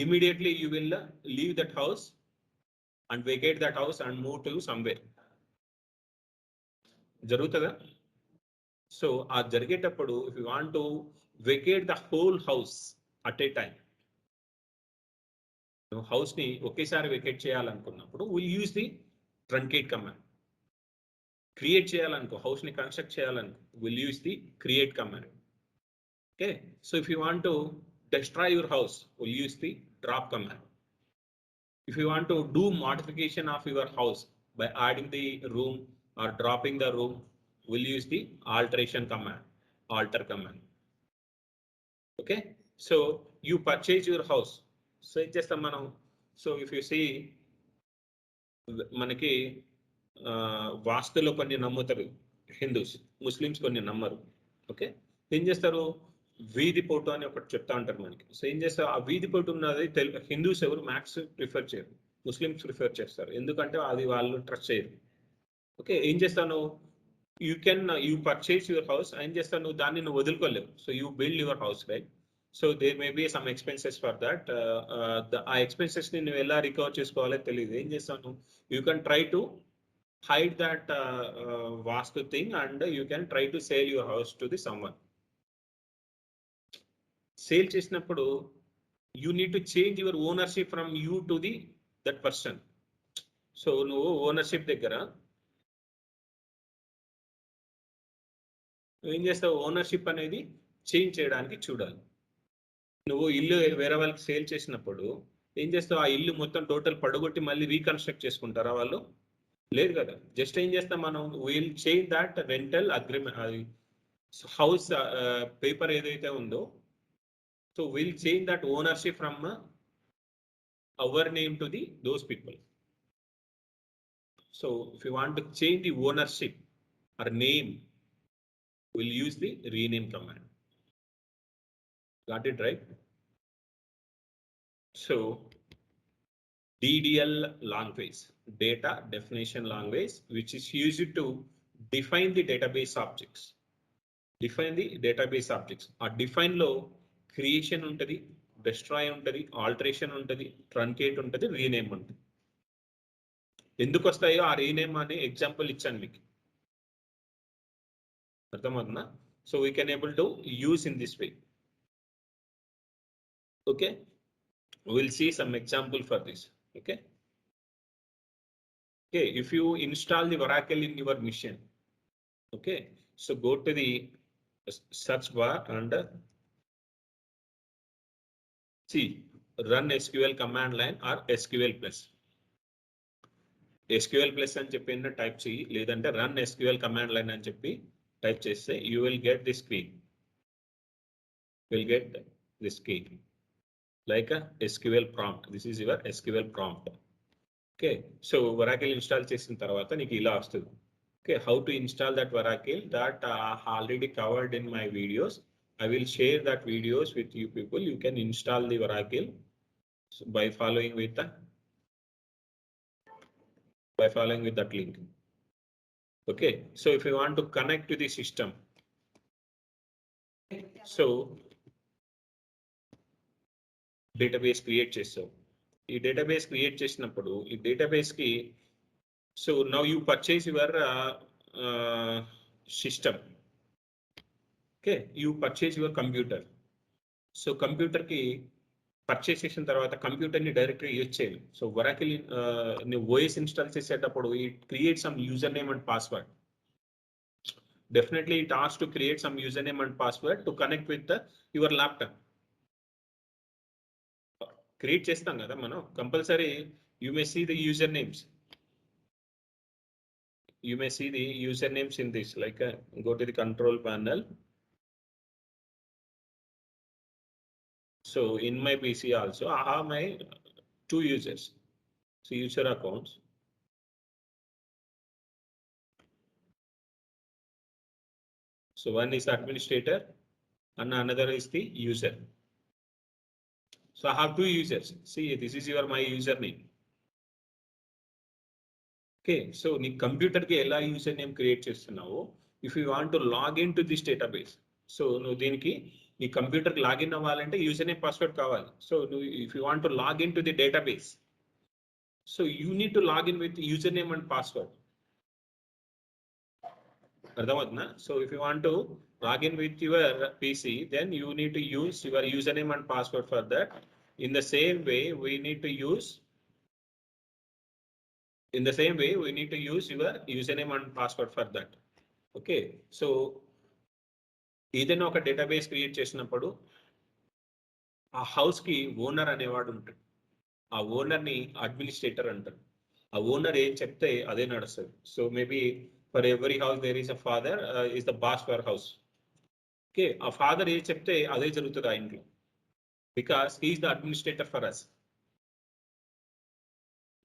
Speaker 1: immediately you will leave that house and vacate that house and move to somewhere. జరుగుతుందా? సో ఆ జరిగేటప్పుడు if you want to vacate the whole house at a time, house ని ఒకేసారి vacate చేయాలనుకున్నప్పుడు will use the truncate command. Create చేయాలనుకో, house ని construct చేయాలనుకో, will use the create command. Okay, so if you want to destroy your house, will use the drop command. If you want to do modification of your house by adding the room or dropping the room, will use the alteration command, alter command. Okay, so you purchase your house. So it just మనం, so if you see మనకి వాస్తులో కొన్ని నమ్ముతారు Hindus, Muslims కొన్ని నమ్మరు. Okay, ఏం చేస్తారు, వీధి పోటు అని ఒకటి చెప్తా ఉంటారు మనకి. సో ఏం చేస్తారు, ఆ వీధి పోటు ఉన్నది హిందూస్ ఎవరు మ్యాక్స్ ప్రిఫర్ చేయరు, ముస్లిమ్స్ ప్రిఫర్ చేస్తారు. ఎందుకంటే అది వాళ్ళు ట్రస్ట్ చేయరు. ఓకే, ఏం చేస్తాను, యూ పర్చేస్ యువర్ హౌస్, ఏం చేస్తాను దాన్ని నువ్వు వదులుకోలేవు. So you build your house, right? So there may be some expenses for that. ఆ ఎక్స్పెన్సెస్ ని నువ్వు ఎలా రికవర్ చేసుకోవాలో తెలియదు. ఏం చేస్తాను, you can try to hide that vastu thing and you can try to sell your house to the someone. Sale చేసినప్పుడు you need to change your ownership from you to the that person. So నువ్వు ownership దగ్గర ఏం చేస్తావు, ownership అనేది change చేయడానికి చూడాలి. నువ్వు ఇల్లు వేరే వాళ్ళకి సేల్ చేసినప్పుడు ఏం చేస్తావు, ఆ ఇల్లు మొత్తం టోటల్ పడగొట్టి మళ్ళీ రీకన్స్ట్రక్ట్ చేసుకుంటారా వాళ్ళు? లేదు కదా. జస్ట్ ఏం చేస్తాం మనం, will change that rental agreement, అది హౌస్ పేపర్ ఏదైతే ఉందో, so will change that ownership from our name to the those people. So if you want to change the ownership or name, will use the rename command. Got it right? So DDL language, data definition language, which is used to define the database objects. Define the database objects. ఆ define లో creation ఉంటుంది, destroy ఉంటుంది, alteration ఉంటుంది, truncate ఉంటుంది, rename ఉంటుంది. ఎందుకు వస్తాయో ఆ రీనేమ్ అనే ఎగ్జాంపుల్ ఇచ్చాను మీకు, అర్థమవుతుందా? So we can able to use in this way. Okay, we'll see some example for this. Okay, if you install the Oracle in your machine, okay, so go to the search bar and see run SQL command line or SQL plus. SQL plus అని చెప్పి type చేయి, లేదంటే run SQL command line అని చెప్పి type చేస్తే you will get this screen. Like a SQL prompt. This is your SQL prompt. Okay, so Oracle install చేసిన తర్వాత నీకు ఇలా వస్తుంది. Okay, how to install that Oracle, that already covered in my videos. I will share that videos with you people. You can install the Oracle by following with that link. Okay, so if you want to connect to the system, so database create చేస్తావు. ఈ database create చేసినప్పుడు ఈ database కి so now you purchase your system. Okay, you purchase your computer. So computer కి purchase చేసిన తర్వాత computer ని డైరెక్ట్గా యూజ్ చేయాలి. సో ఒరాకిల్ నువ్వు ఓఎస్ ఇన్స్టాల్ చేసేటప్పుడు it create some user name and password. Definitely it asks to create some username and password to connect with your laptop. Create chestam kada mano compulsory. You may see the usernames. You may see the usernames in this, like go to the control panel. So in my PC also I have my 2 users. So user accounts. So one is administrator and another is the user. So I have 2 users. See, this is my username. Okay, so నీ computer కి ఎలా user name create చేస్తున్నావో, if you want to log in to this database, so నువ్వు దీనికి నీ computer కి login అవ్వాలంటే user name password కావాలి. సో నువ్వు if you want to log in to the database, so you need to log in with user name and password. అర్థమవుతుందా? So if you want to log in with your PC, then you need to use your user name and password for that. In the same way we need to use In the same way, we need to use your username and password for that. Okay, so ఏదైనా ఒక database create చేసినప్పుడు ఆ house కి owner అనేవాడు ఉంటాడు. ఆ owner ని administrator అంటారు. ఆ ఓనర్ ఏం చెప్తే అదే నడుస్తుంది. So maybe for every house there is a father is the boss for house. Okay, ఆ ఫాదర్ ఏం చెప్తే అదే జరుగుతుంది ఆ ఇంట్లో, because he is the administrator for us.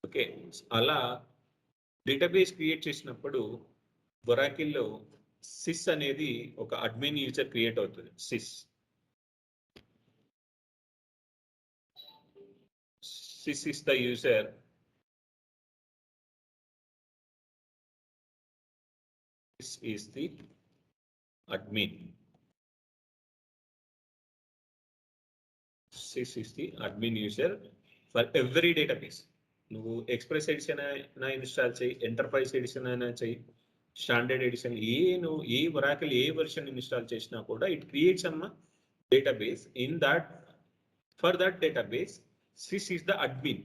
Speaker 1: Okay, అలా డేటాబేస్ క్రియేట్ చేసినప్పుడు ఒరాకిల్లో సిస్ అనేది ఒక అడ్మిన్ యూజర్ క్రియేట్ అవుతుంది. SYS is the user. This is the admin. This is the admin user for every database. నువ్వు ఎక్స్ప్రెస్ ఎడిషన్ అయినా install చేయి, enterprise edition అయినా చేయి, స్టాండర్డ్ ఎడిషన్, నువ్వు ఏ ఒరాకిల్ ఏ వెర్షన్ ఇన్స్టాల్ చేసినా కూడా ఇట్ క్రియేట్స్ అమ్మ database. In that for that database SYS is the admin.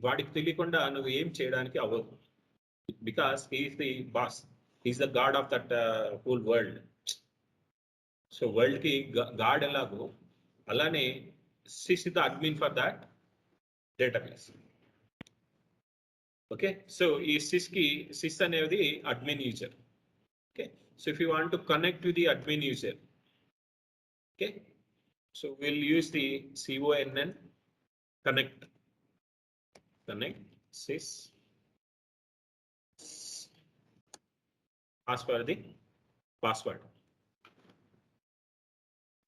Speaker 1: వాడికి తెలియకుండా నువ్వు ఏం చేయడానికి అవ్వదు, because he is the boss, he is the god of that whole world. So world కి గాడ్ ఎలాగో అలానే SYS is the admin for that database. Okay, so ఈ sys అనేది admin user. Okay, so if you want to connect to the admin user, okay, so we'll use the conn connect sys, ask for the password.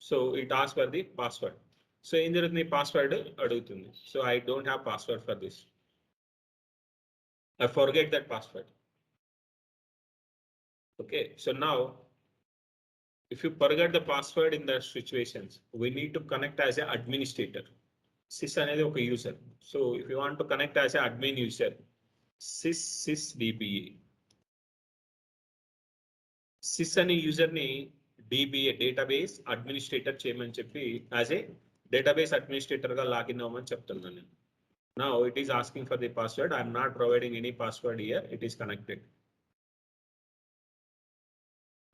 Speaker 1: So it asks for the password. So in the password adugutundi. So I don't have password for this. I forget that password. Okay, so now if you forget the password in the situations, we need to connect as an administrator. Sys anedi oka user. So if you want to connect as an admin user, sys dba. Sys ane user ni dba database administrator cheyamani cheppi as a database administrator ga login avvamani cheptunnanu nenu. Now it is asking for the password. I am not providing any password here. It is connected.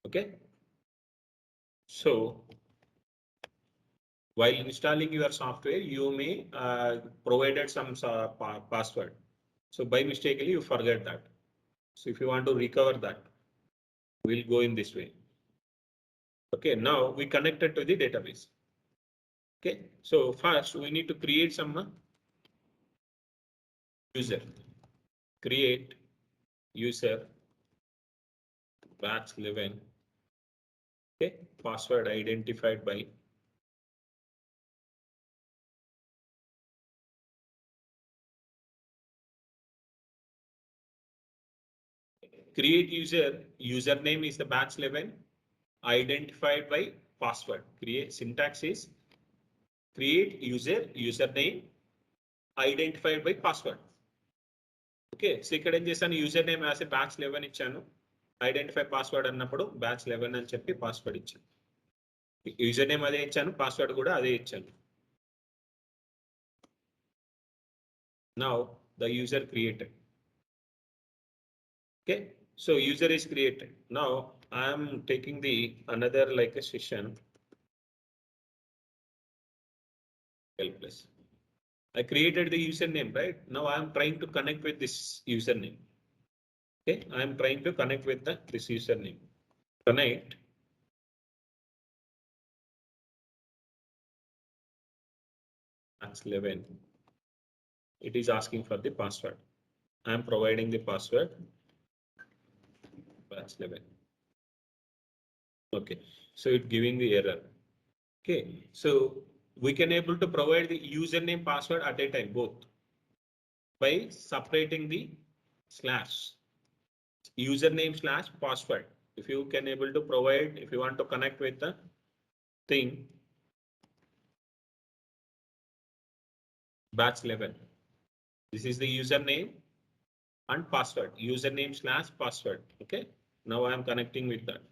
Speaker 1: Okay, so while installing your software, you may provided some password. So by mistakenly you forget that. So if you want to recover that, we'll go in this way. Okay, now we connected to the database. Okay, so first we need to create some user. Create user batch 11. Okay, password identified by create user. Username is the batch 11 identified by password. Create syntax is create username identified by password. Okay, so ఇక్కడ ఏం చేశాను, user name రాసి batch 11 ఇచ్చాను, identify password అన్నప్పుడు batch 11 అని చెప్పి password ఇచ్చాను. User name అదే ఇచ్చాను, పాస్వర్డ్ కూడా అదే ఇచ్చాను. Now the user created. Okay, so user is created. Now I am taking the another like a session. Helpless. I created the username, right? Now I am trying to connect with this username. Okay, I am trying to connect with this username. Connect. That's 11. It is asking for the password. I am providing the password. Batch 11. Okay, so it giving the error. Okay, so we can able to provide the username password at a time, both by separating the slash username slash password. If you can able to provide, if you want to connect with the thing, batch 11, this is the username and password, username slash password. Okay, now I am connecting with that.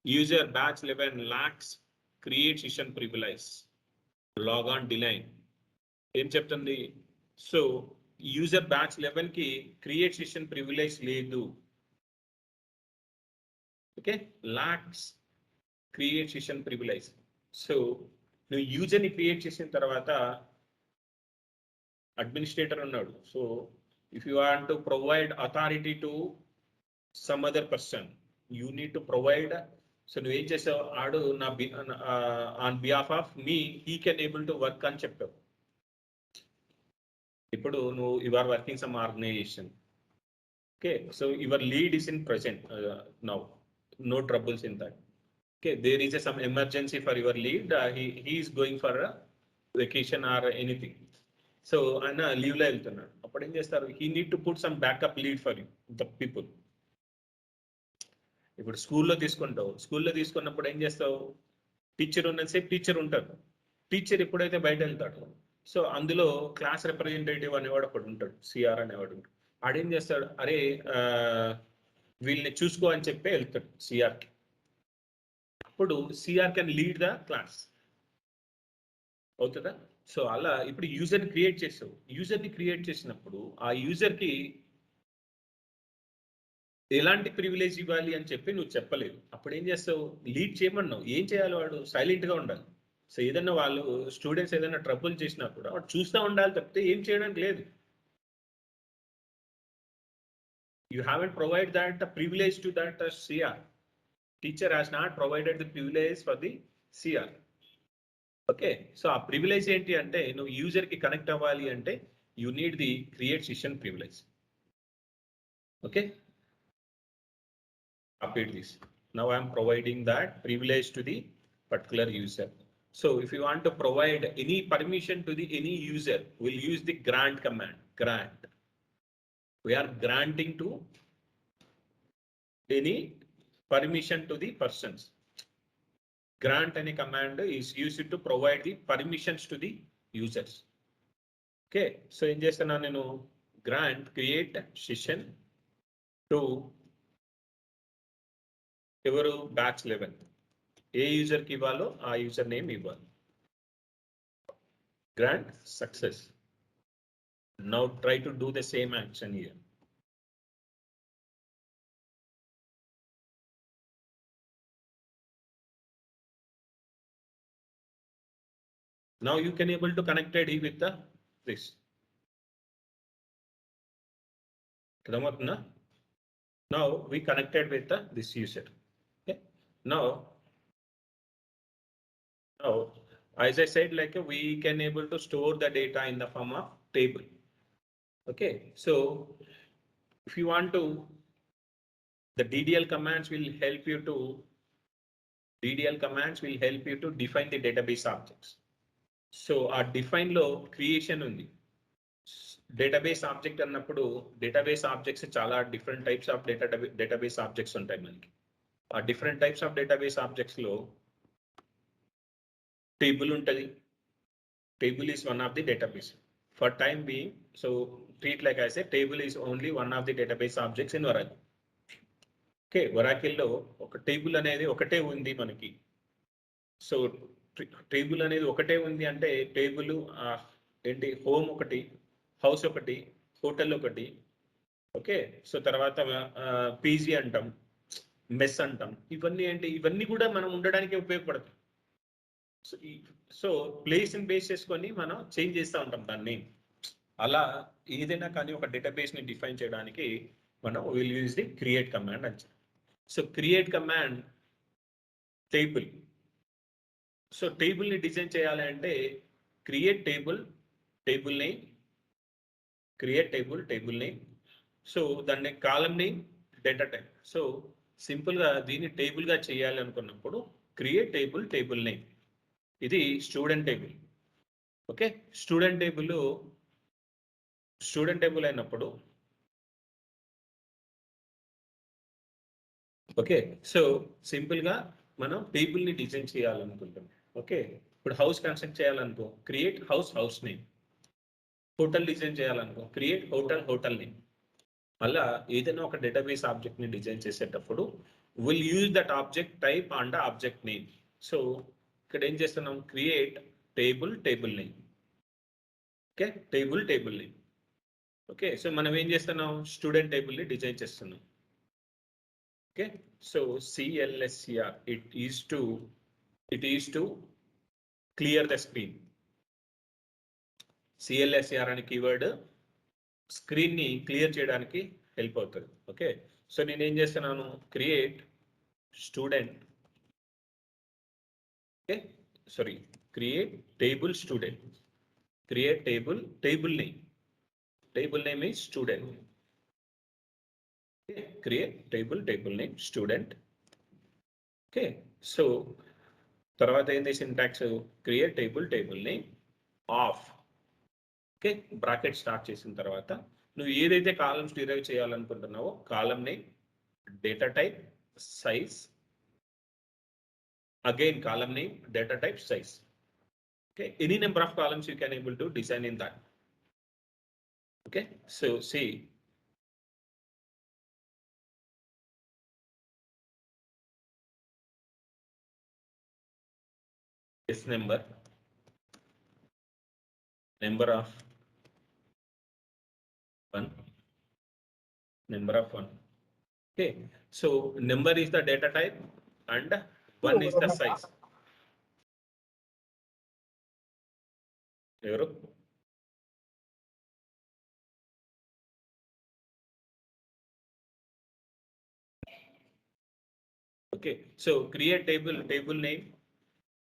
Speaker 1: User batch 11 lacks create session privilege, log on deny. ఏం చెప్తుంది, so user batch 11 కి create session privilege లేదు. Okay, lacks create session privilege. So నువ్వు user ని create చేసిన తర్వాత administrator ఉన్నాడు. So if you want to provide authority to some other person, you need to provide. So నువ్వు ఏం చేసావు, ఆడు నా on behalf of me he can able to work అని చెప్పావు. ఇప్పుడు నువ్వు you are working some organization. Okay, so your lead is in present now, no troubles in that. Okay, there is some emergency for your lead, he is going for vacation or anything. So ఆయన leave లో వెళ్తున్నాడు. అప్పుడు ఏం చేస్తారు, he need to put some backup lead for you the people. ఇప్పుడు స్కూల్లో తీసుకుంటావు, స్కూల్లో తీసుకున్నప్పుడు ఏం చేస్తావు, టీచర్ ఉన్నసేపు టీచర్ ఉంటారు. టీచర్ ఎప్పుడైతే బయట వెళ్తాడు, సో అందులో క్లాస్ రిప్రజెంటేటివ్ అనేవాడు ఒకడు ఉంటాడు, సిఆర్ అనేవాడు ఉంటాడు. ఆడేం చేస్తాడు, అరే వీళ్ళని చూసుకో అని చెప్పి వెళ్తాడు సిఆర్కి. అప్పుడు CR can lead the class, అవుతుందా? సో అలా ఇప్పుడు యూజర్ని క్రియేట్ చేసావు. యూజర్ని క్రియేట్ చేసినప్పుడు ఆ యూజర్కి ఎలాంటి ప్రివిలేజ్ ఇవ్వాలి అని చెప్పి నువ్వు చెప్పలేదు. అప్పుడు ఏం చేస్తావు, లీడ్ చేయమన్నావు. ఏం చేయాలి, వాడు సైలెంట్గా ఉండాలి. సో ఏదన్నా వాళ్ళు స్టూడెంట్స్ ఏదైనా ట్రబుల్ చేసినా కూడా వాడు చూస్తూ ఉండాలి తప్పితే ఏం చేయడానికి లేదు. You haven't provided that privilege to that CR. Teacher has not provided the privilege for the CR. Okay, so a privilege enti ante no user ki connect avvali ante you need the create session privilege. Okay, update this. Now I am providing that privilege to the particular user. So if you want to provide any permission to the any user, we'll use the grant command. Grant. We are granting to any permission to the persons. Grant any command is used to provide the permissions to the users. Okay, so in just nenu grant create session to evaru batch 11 A user కి ఇవ్వాలో ఆ user name ఇవ్వాలి. Grant success. Now try to do the same action here. Now you can able to connect it with the this. Now we connected with this user. Okay. Now as I said, like we can able to store the data in the form of table. Okay, so if you want to, the DDL commands will help you to define the database objects. So our define lo creation undi. Database object annappudu database objects chala different types of database objects untayi manaki. different types of database objects లో table ఉంటుంది. Table is one of the database. For time being, so treat like I said, table is only one of the database objects in Oracle. Okay, ఒరాకిల్లో ఒక table అనేది ఒకటే ఉంది మనకి. So table అనేది ఒకటే ఉంది అంటే టేబుల్ ఏంటి, హోమ్ ఒకటి, హౌస్ ఒకటి, హోటల్ ఒకటి. ఓకే, సో తర్వాత పీజీ అంటాం, మెస్ అంటాం. ఇవన్నీ ఏంటి, ఇవన్నీ కూడా మనం ఉండడానికి ఉపయోగపడతాయి. సో ప్లేస్ ని బేస్ చేసుకొని మనం చేంజ్ చేస్తూ ఉంటాం దాన్ని. అలా ఏదైనా కానీ ఒక డేటాబేస్ ని డిఫైన్ చేయడానికి మనం will use the create command అని. So create command table. So table ని డిజైన్ చేయాలి అంటే create table, table name, create table, table name. So దాన్ని column name, data type. So simple గా దీన్ని టేబుల్ గా చేయాలి అనుకున్నప్పుడు క్రియేట్ టేబుల్, టేబుల్ నేమ్. ఇది student table. Okay, student table అయినప్పుడు ఓకే, సో సింపుల్ గా మనం టేబుల్ ని డిజైన్ చేయాలనుకుంటాం. ఓకే, ఇప్పుడు హౌస్ కన్స్ట్రక్ట్ చేయాలనుకో create house, house name. Hotel design చేయాలనుకో క్రియేట్ హోటల్, హోటల్ నేమ్. అలా ఏదైనా ఒక డేటాబేస్ ఆబ్జెక్ట్ ని డిజైన్ చేసేటప్పుడు will use that object type and object name. So ఇక్కడ ఏం చేస్తున్నాం, create table, table name. Okay, table, table name. Okay, so మనం ఏం చేస్తున్నాం, స్టూడెంట్ టేబుల్ ని డిజైన్ చేస్తున్నాం. Okay, so CLSCR it is to clear the screen. CLSCR అనే keyword screen ని క్లియర్ చేయడానికి హెల్ప్ అవుతుంది. ఓకే, సో నేను ఏం చేస్తున్నాను, create student, okay sorry, create table student, create table, table name, table name is student. Create table, table name student. Okay, so తర్వాత ఏంది syntax, create table, table name of. Okay, bracket start చేసిన తర్వాత నువ్వు ఏదైతే columns derive చేయాలనుకుంటున్నావో column name, data type, size, again column name, data type, size. Okay, any number of columns you can able to design in that. Okay, so see this number of 1, number of 1. Okay, so number is the data type and 1 is the size. Okay, so create table, table name,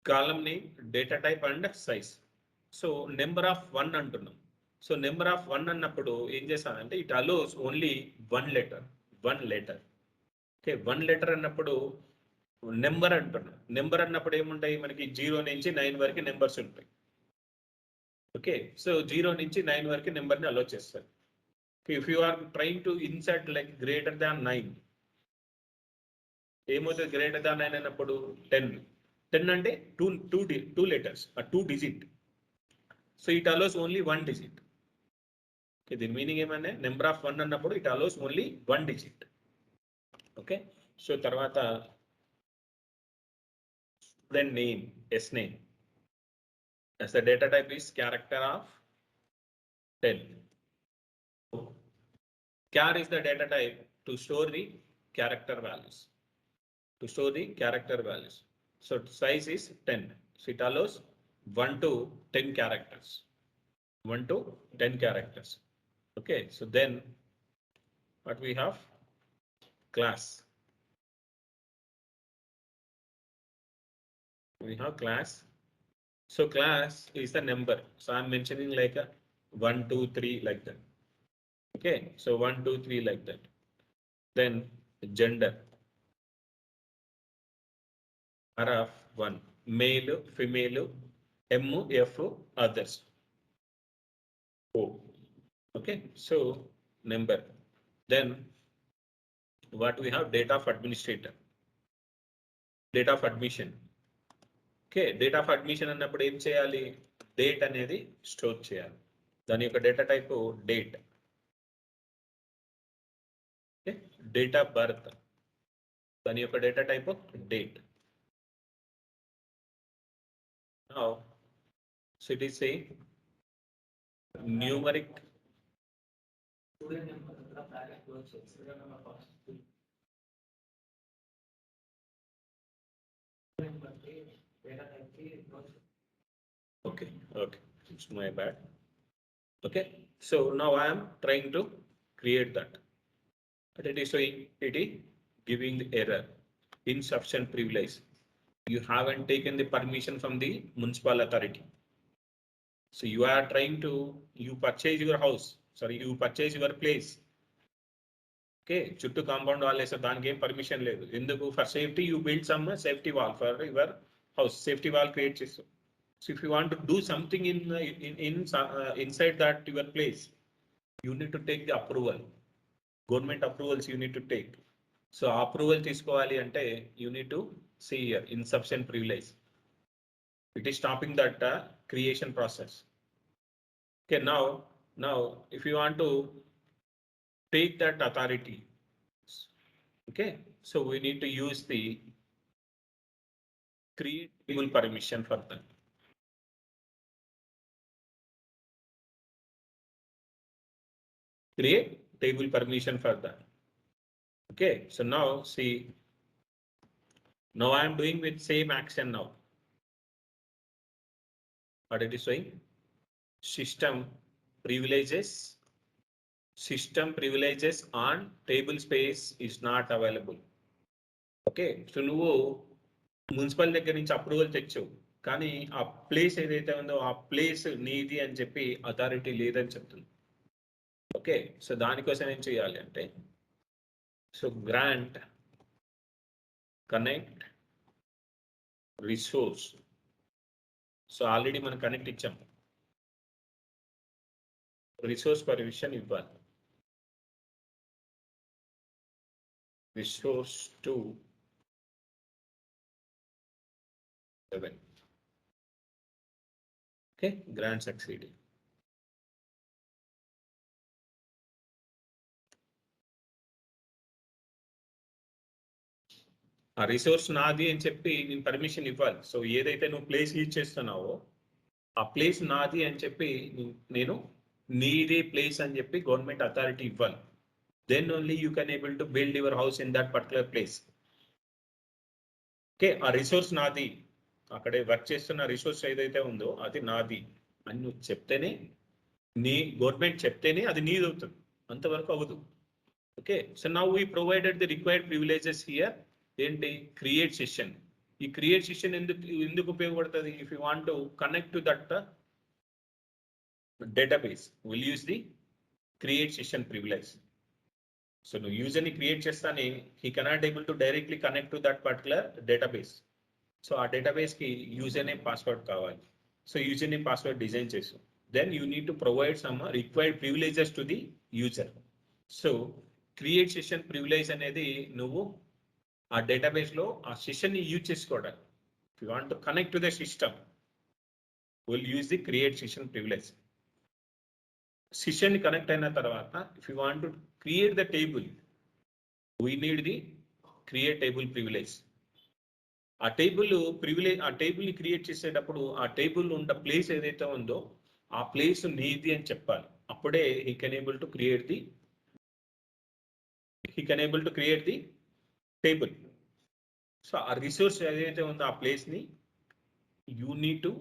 Speaker 1: column name, data type and size. So number of 1 అంటున్నాం. So number of 1 అన్నప్పుడు ఏం చేస్తానంటే it allows only 1 letter, 1 letter. Okay, 1 letter అన్నప్పుడు number అంటున్నాం. Number అన్నప్పుడు ఏముంటాయి మనకి 0 నుంచి 9 వరకు నెంబర్స్ ఉంటాయి. ఓకే, సో 0 నుంచి 9 వరకు నెంబర్ని అలో చేస్తారు. If you are trying to insert like greater than 9, ఏమవుతుంది, గ్రేటర్ దాన్ 9 అన్నప్పుడు 10 అంటే 2 letters, 2 digit. So it allows only 1 digit. Okay, దీని మీనింగ్ ఏమన్నా, నెంబర్ ఆఫ్ 1 అన్నప్పుడు it allows only 1 digit. Okay, so తర్వాత student name, S name, as the data type is character of 10. Char is the data type to store the character values. To store the character values. So size is 10. So it allows 1 to 10 characters. 1 to 10 characters. Okay, so then what we have, class. We have class. So class is the number. So I'm mentioning like a 1, 2, 3 like that. Okay, so 1, 2, 3 like that. Then gender. Of 1, male, female, M, F, others. O. Okay, so number. Then what we have, date of administrator. Date of admission. Okay, date of admission అన్నప్పుడు ఏం చేయాలి? Date అనేది store చేయాలి. దాని యొక్క data type date. Okay, date of birth, దాని యొక్క data type date. Now, so it is saying numeric okay, it's my bad. Okay, so now I am trying to create that, but it is showing, it is giving the error, insufficient privilege. You haven't taken the permission from the municipal authority. So you are trying to, you purchase your house, sorry, you purchase your place. Okay, చుట్టూ compound wall వేసే దానికి ఏం permission లేదు. ఎందుకు? For safety you build some safety wall for your house, safety wall create చేస్తాం. So if you want to do something inside that your place, you need to take the approval, government approvals you need to take. So approval తీసుకోవాలి అంటే you need to see here insufficient privilege. It is stopping that creation process. Okay, now if you want to take that authority, okay, so we need to use the create table permission for that. Create table permission for that. Okay, so now see, now I am doing with same action now. What it is showing? System privileges on table space is not available. Okay, so నువ్వు municipal దగ్గర నుంచి approval తెచ్చావు, కానీ ఆ place ఏదైతే ఉందో ఆ place నీది అని చెప్పి అథారిటీ లేదని చెప్తుంది. ఓకే, సో దానికోసం ఏం చేయాలి అంటే, so grant connect resource. So already మనం కనెక్ట్ ఇచ్చాం, రిసోర్స్ పర్మిషన్ ఇవ్వాలి. Resource to 7. Okay, grant succeeding. ఆ రిసోర్స్ నాది అని చెప్పి నేను పర్మిషన్ ఇవ్వాలి. సో ఏదైతే నువ్వు ప్లేస్ యూజ్ చేస్తున్నావో ఆ ప్లేస్ నాది అని చెప్పి నేను నీదే ప్లేస్ అని చెప్పి గవర్నమెంట్ అథారిటీ ఇవ్వాలి. Then only you can able to build your house in that particular place. Okay, ఆ రిసోర్స్ నాది, అక్కడే వర్క్ చేస్తున్న రిసోర్స్ ఏదైతే ఉందో అది నాది అని నువ్వు చెప్తేనే, నీ గవర్నమెంట్ చెప్తేనే అది నీది అవుతుంది, అంతవరకు అవ్వదు. Okay, so now we provided the required privileges here. ఏంటి? Create session. ఈ క్రియేట్ సెషన్ ఎందుకు ఉపయోగపడుతుంది? If you want to connect to that database, will use the create session privilege. So నువ్వు యూజర్ని క్రియేట్ చేస్తానే he cannot able to directly connect to that particular database. So ఆ డేటాబేస్కి user name password కావాలి. So user name password design చేసాం. Then you need to provide some required privileges to the user. So create session privilege అనేది నువ్వు ఆ డేటాబేస్లో ఆ సెషన్ని యూజ్ చేసుకోవడానికి. If you want to connect to the system, will use the create session privilege. సెషన్ని connect అయిన తర్వాత if you want to create the table, we need the create table privilege. ఆ టేబుల్ని క్రియేట్ చేసేటప్పుడు ఆ టేబుల్ ఉన్న place ఏదైతే ఉందో ఆ ప్లేస్ నీది అని చెప్పాలి. అప్పుడే he can able to create the table. So ఆ రిసోర్స్ ఏదైతే ఉందో ఆ ప్లేస్ని you need to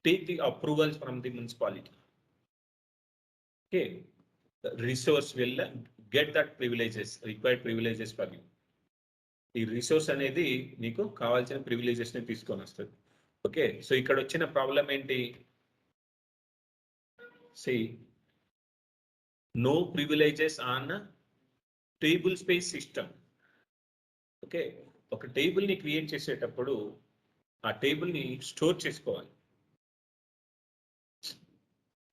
Speaker 1: take the approvals from the municipality. Okay, resource will get that privileges, required privileges for you. ఈ రిసోర్స్ అనేది నీకు కావాల్సిన ప్రివిలేజెస్ని తీసుకొని వస్తుంది. ఓకే, సో ఇక్కడ వచ్చిన ప్రాబ్లం ఏంటి? See no privileges on table space system. Okay, ఒక టేబుల్ని క్రియేట్ చేసేటప్పుడు ఆ టేబుల్ని స్టోర్ చేసుకోవాలి.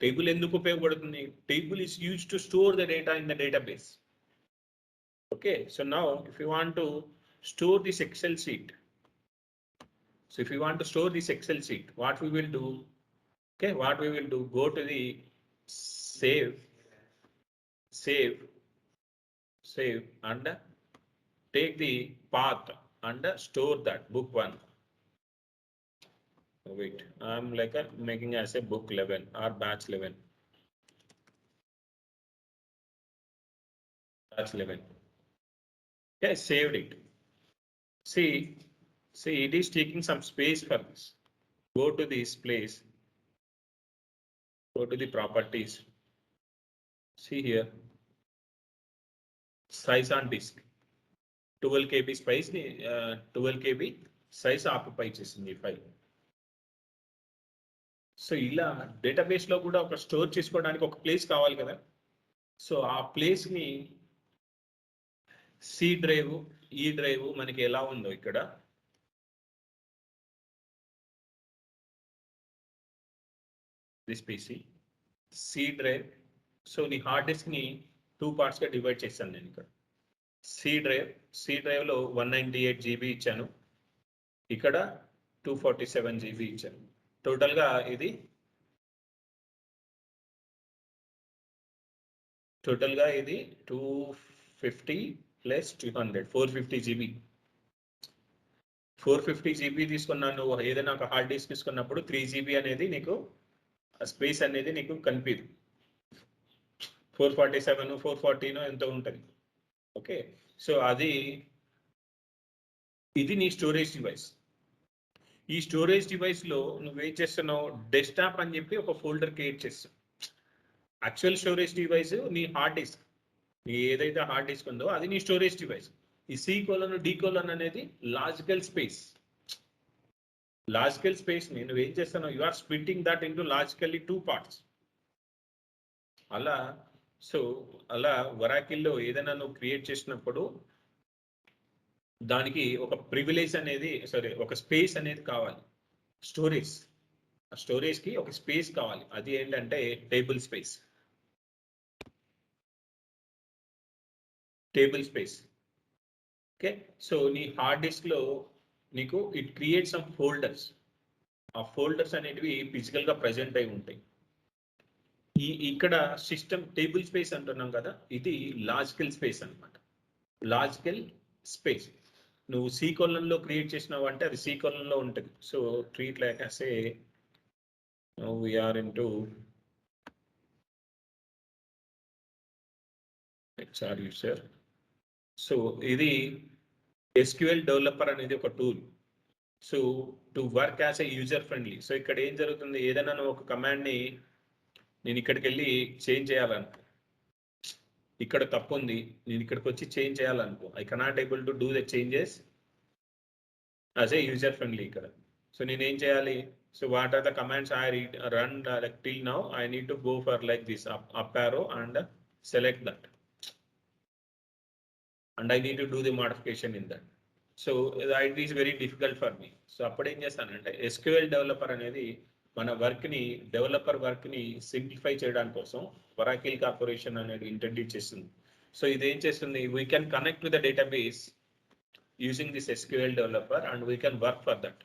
Speaker 1: టేబుల్ ఎందుకు ఉపయోగపడుతుంది? Table is use to store the data in the database. Okay, so now if you want to store this Excel sheet, So if you want to store this Excel sheet, what we will do? Okay, what we will do? Go to the save, save, save, and take the path and store that book one. Wait, I'm like making as a book 11 or batch 11. Batch 11. Okay, saved it. See, it is taking some space for this. Go to this place. Go to the properties. See here. Size on disk. 12 KB space, 12 KB size occupy చేసింది file. So ఇలా database లో కూడా ఒక store చేసుకోవడానికి ఒక place కావాలి కదా. So ఆ ప్లేస్ ని సి డ్రైవ్, ఈ డ్రైవ్ మనకి ఎలా ఉందో ఇక్కడ this PC C drive. So నీ హార్డ్ డిస్క్ ని 2 పార్ట్స్ గా డివైడ్ చేశాను నేను ఇక్కడ. సి డ్రైవ్ లో 198 GB ఇచ్చాను, ఇక్కడ 247 GB ఇచ్చాను. టోటల్ గా ఇది 250 ప్లస్ 200 450 GB. 450 GB తీసుకున్నాను. ఏదైనా ఒక హార్డ్ డిస్క్ తీసుకున్నప్పుడు 3 GB అనేది నీకు స్పేస్ అనేది నీకు కనిపిదు. 447 440 ఎంతో ఉంటుంది. ఓకే, సో ఇది నీ స్టోరేజ్ డివైస్. ఈ స్టోరేజ్ డివైస్ లో నువ్వేం చేస్తున్నావు, డెస్క్టాప్ అని చెప్పి ఒక ఫోల్డర్ క్రియేట్ చేస్తావు. యాక్చువల్ స్టోరేజ్ డివైస్ నీ హార్డ్ డిస్క్, నీ ఏదైతే హార్డ్ డిస్క్ ఉందో అది నీ స్టోరేజ్ డివైస్. ఈ C:, D: అనేది లాజికల్ స్పేస్. లాజికల్ స్పేస్ ని నువ్వేం చేస్తున్నావు, you are splitting that into logically 2 parts. అలా వరాకిల్లో ఏదైనా నువ్వు క్రియేట్ చేసినప్పుడు దానికి ఒక ప్రివిలేజ్ అనేది, ఒక స్పేస్ అనేది కావాలి. స్టోరేజ్ కి ఒక స్పేస్ కావాలి. అది ఏంటంటే టేబుల్ స్పేస్. ఓకే, సో నీ హార్డ్ డిస్క్ లో నీకు ఇట్ క్రియేట్ సమ్ ఫోల్డర్స్. ఆ ఫోల్డర్స్ అనేటివి ఫిజికల్ గా ప్రెజెంట్ అయి ఉంటాయి. ఇక్కడ సిస్టమ్ టేబుల్ స్పేస్ అంటున్నాం కదా, ఇది లాజికల్ స్పేస్ అన్నమాట. లాజికల్ స్పేస్ నువ్వు C: లో క్రియేట్ చేసినావు అంటే అది C: లో ఉంటుంది. So treat like as a VR into HR user. So ఇది SQL డెవలపర్ అనేది ఒక tool. So to work as a user friendly. So ఇక్కడ ఏం జరుగుతుంది, ఏదైనా నువ్వు ఒక కమాండ్ ని నేను ఇక్కడికి వెళ్ళి చేంజ్ చేయాలనుకో, ఇక్కడ తప్పు ఉంది, నేను ఇక్కడికి వచ్చి చేంజ్ చేయాలనుకో, I cannot able to do the changes as a user friendly ఇక్కడ. సో నేనేం చేయాలి, so what are the commands I run till now, I need to go for like this up arrow and select that and I need to do the modification in that. So it is very difficult for me. So అప్పుడు ఏం చేస్తానంటే SQL developer అనేది మన developer work ని simplify చేయడానికి కోసం Oracle corporation అనేది introduce చేస్తుంది. సో ఇది ఏం చేస్తుంది, we can connect to the database using this SQL developer and we can work for that.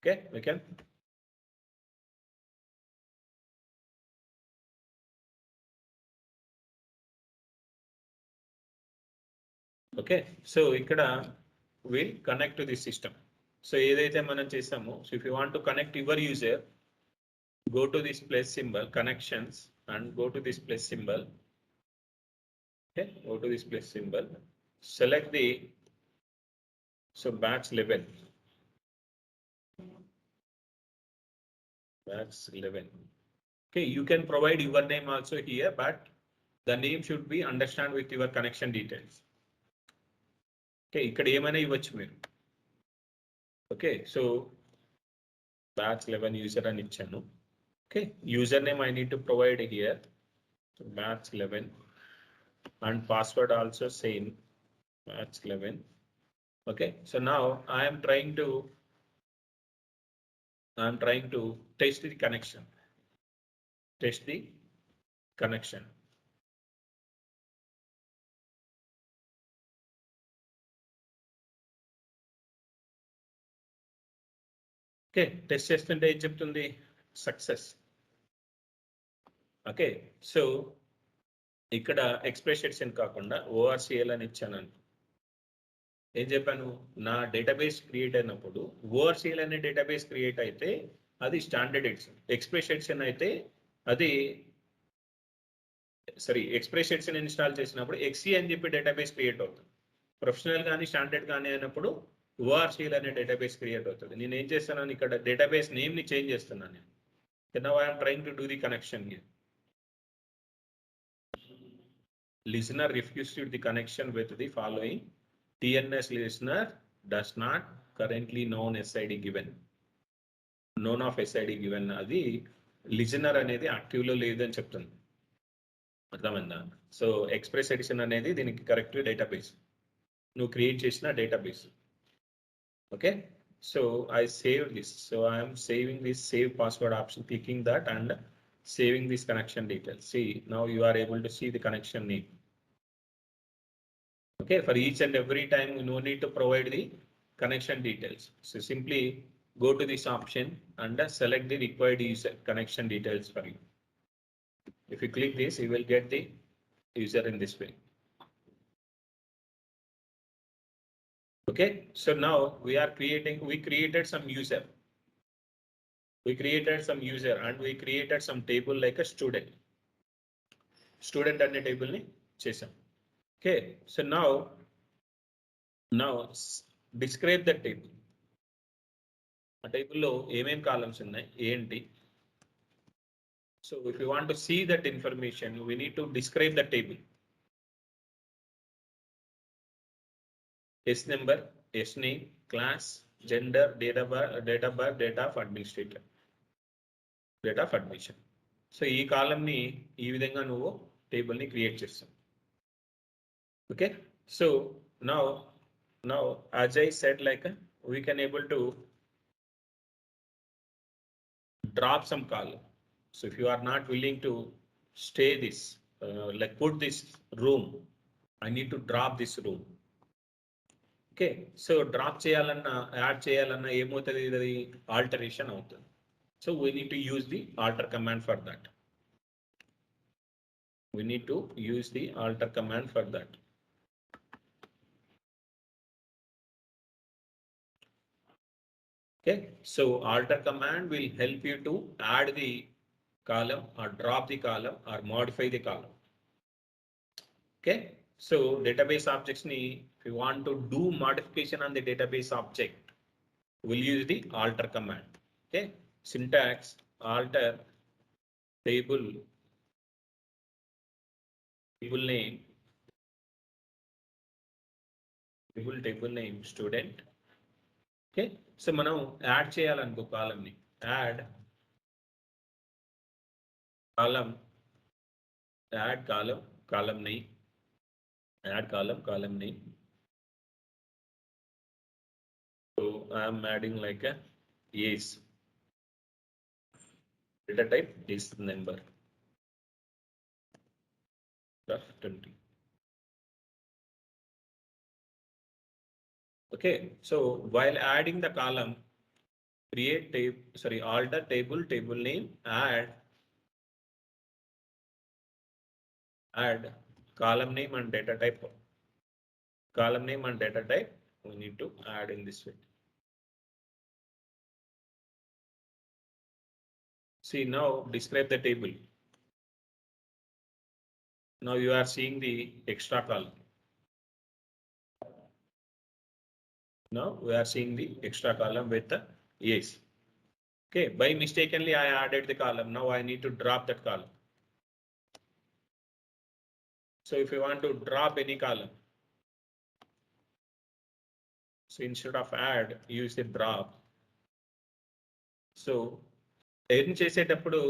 Speaker 1: Okay, we can. Okay, so ఇక్కడ will connect to this system. So ఏదైతే మనం చేసామో, so if you want to connect your user, go to this plus symbol connections and go to this plus symbol. Okay, go to this plus symbol, select the batch 11. Okay, you can provide your name also here, but the name should be understand with your connection details. Okay, ఇక్కడ ఏమైనా ఇవ్వచ్చు మీరు. Okay, so batch 11 user అని ఇచ్చాను. Okay, username I need to provide here, so batch 11, and password also same, batch 11. Okay, so now I am trying to test the connection. Okay, test చేస్తుంటే ఏం చెప్తుంది? Success. Okay, so ఇక్కడ expression కాకుండా ఓఆర్సిఎల్ అని ఇచ్చాను. ఏం చెప్పాను? నా డేటాబేస్ క్రియేట్ అయినప్పుడు ఓఆర్సిఎల్ అనే డేటాబేస్ క్రియేట్ అయితే అది స్టాండర్డ్ ఎక్స్ప్రెషన్ అయితే అది ఎక్స్ప్రెషన్ ఇన్స్టాల్ చేసినప్పుడు ఎక్సీ అని చెప్పి డేటాబేస్ క్రియేట్ అవుతుంది. ప్రొఫెషనల్ కానీ స్టాండర్డ్ కానీ అయినప్పుడు ఓఆర్సిఎల్ అనే డేటాబేస్ క్రియేట్ అవుతుంది. నేను ఏం చేస్తున్నాను, ఇక్కడ డేటాబేస్ నేమ్ ని చేంజ్ చేస్తున్నాను. నేను now I'm trying to do the connection here. Listener refused the connection with the following. TNS listener does not currently known SID given. Known of SID given అది listener అనేది active లో లేదని చెప్తుంది. అర్థమైందా? So express edition అనేది దీనికి correct database, నువ్వు create చేసిన database. Okay, so I save this. So I'm saving this save password option, clicking that and saving this connection details. See, now you are able to see the connection name. Okay, for each and every time you no need to provide the connection details. So simply go to this option and select the required user connection details for you. If you click this, you will get the user in this way. Okay, so now we created some user. We created some user and we created some table like a student. Student and a table ni chesam. Okay, so now describe the table. A table lo em columns unnai enti. So if you want to see that information, we need to describe the table. S number, S name, class, gender, date of birth, data of administrator, data of admission. So ఈ column ని ఈ విధంగా నువ్వు table ని create చేస్తావు. Okay, so now as I said, like we can able to drop some column. So if you are not willing to stay this, like put this room, I need to drop this room. Okay, so drop చేయాలన్నా add చేయాలన్నా ఏమవుతుంది, ఇది alteration అవుతుంది. So we need to use the alter command for that. We need to use the alter command for that. Okay, so alter command will help you to add the column or drop the column or modify the column. Okay, so database objects ni, if you want to do modification on the database object, we'll use the alter command. Okay, syntax alter table name, table name student. Okay, so మనం add చేయాలనుకో column ని, add column name, add column name. So I am adding like a yes, data type is number of 20. Okay, so while adding the column, alter table name, add column name and data type. Column name and data type we need to add in this way. See, now describe the table. Now you are seeing the extra column. Now we are seeing the extra column with the yes. Okay, by mistakenly I added the column. Now I need to drop that column. So if you want to drop any column, so instead of add, use the drop. So earn చేసేటప్పుడు,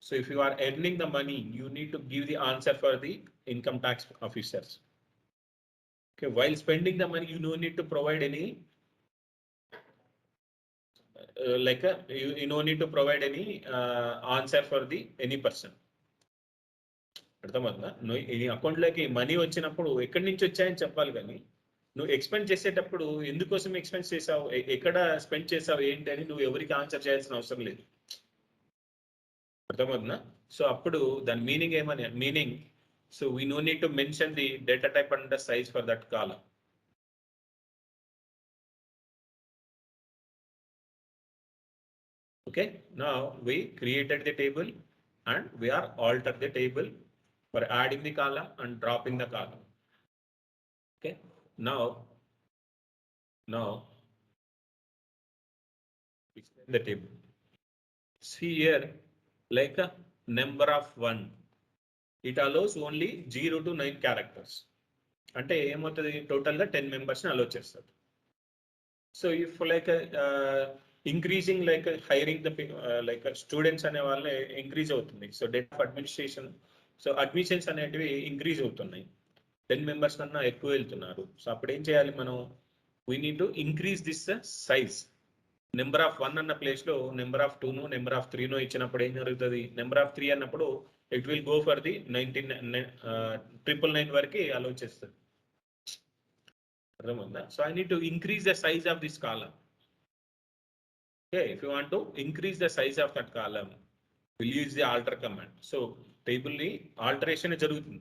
Speaker 1: so if you are earning the money, you need to give the answer for the income tax officers. Okay, while spending the money, you no need to provide any you no need to provide any answer for the any person. అర్థమవుతుందా? ఈ అకౌంట్లోకి money వచ్చినప్పుడు ఎక్కడి నుంచి వచ్చాయని చెప్పాలి, కానీ నువ్వు ఎక్స్పెండ్ చేసేటప్పుడు ఎందుకోసం ఎక్స్పెండ్ చేసావు, ఎక్కడ స్పెండ్ చేసావు ఏంటి అని నువ్వు ఎవరికి ఆన్సర్ చేయాల్సిన అవసరం లేదు. అర్థమవుతుందా? సో అప్పుడు దాని మీనింగ్ ఏమని meaning, so we know need to mention the data type and the size for that column. Okay, now we created the table and we are altered the table for adding the column and dropping the column. Okay, now explain the table. See here, like a number of 1, it allows only 0 to 9 characters. అంటే ఏమవుతుంది, టోటల్గా 10 మెంబర్స్ని అలో చేస్తుంది. So if like increasing like hiring the like students అనే వాళ్ళే increase అవుతుంది. So date of administration, so admissions అనేటివి increase అవుతున్నాయి, 10 మెంబర్స్ కన్నా ఎక్కువ వెళ్తున్నారు. సో అప్పుడు ఏం చేయాలి మనం, we need to increase this size. Number of 1 అన్న ప్లేస్లో నెంబర్ ఆఫ్ 2 నెంబర్ ఆఫ్ 3 ఇచ్చినప్పుడు ఏం జరుగుతుంది, నెంబర్ ఆఫ్ 3 అన్నప్పుడు it will go for the 999 వరకు అలో చేస్తుంది. అర్థమైందా? So I need to increase the size of this column. Okay, if you want to increase the size of that column, we'll use the alter command. So table ni alteration jarugutundi.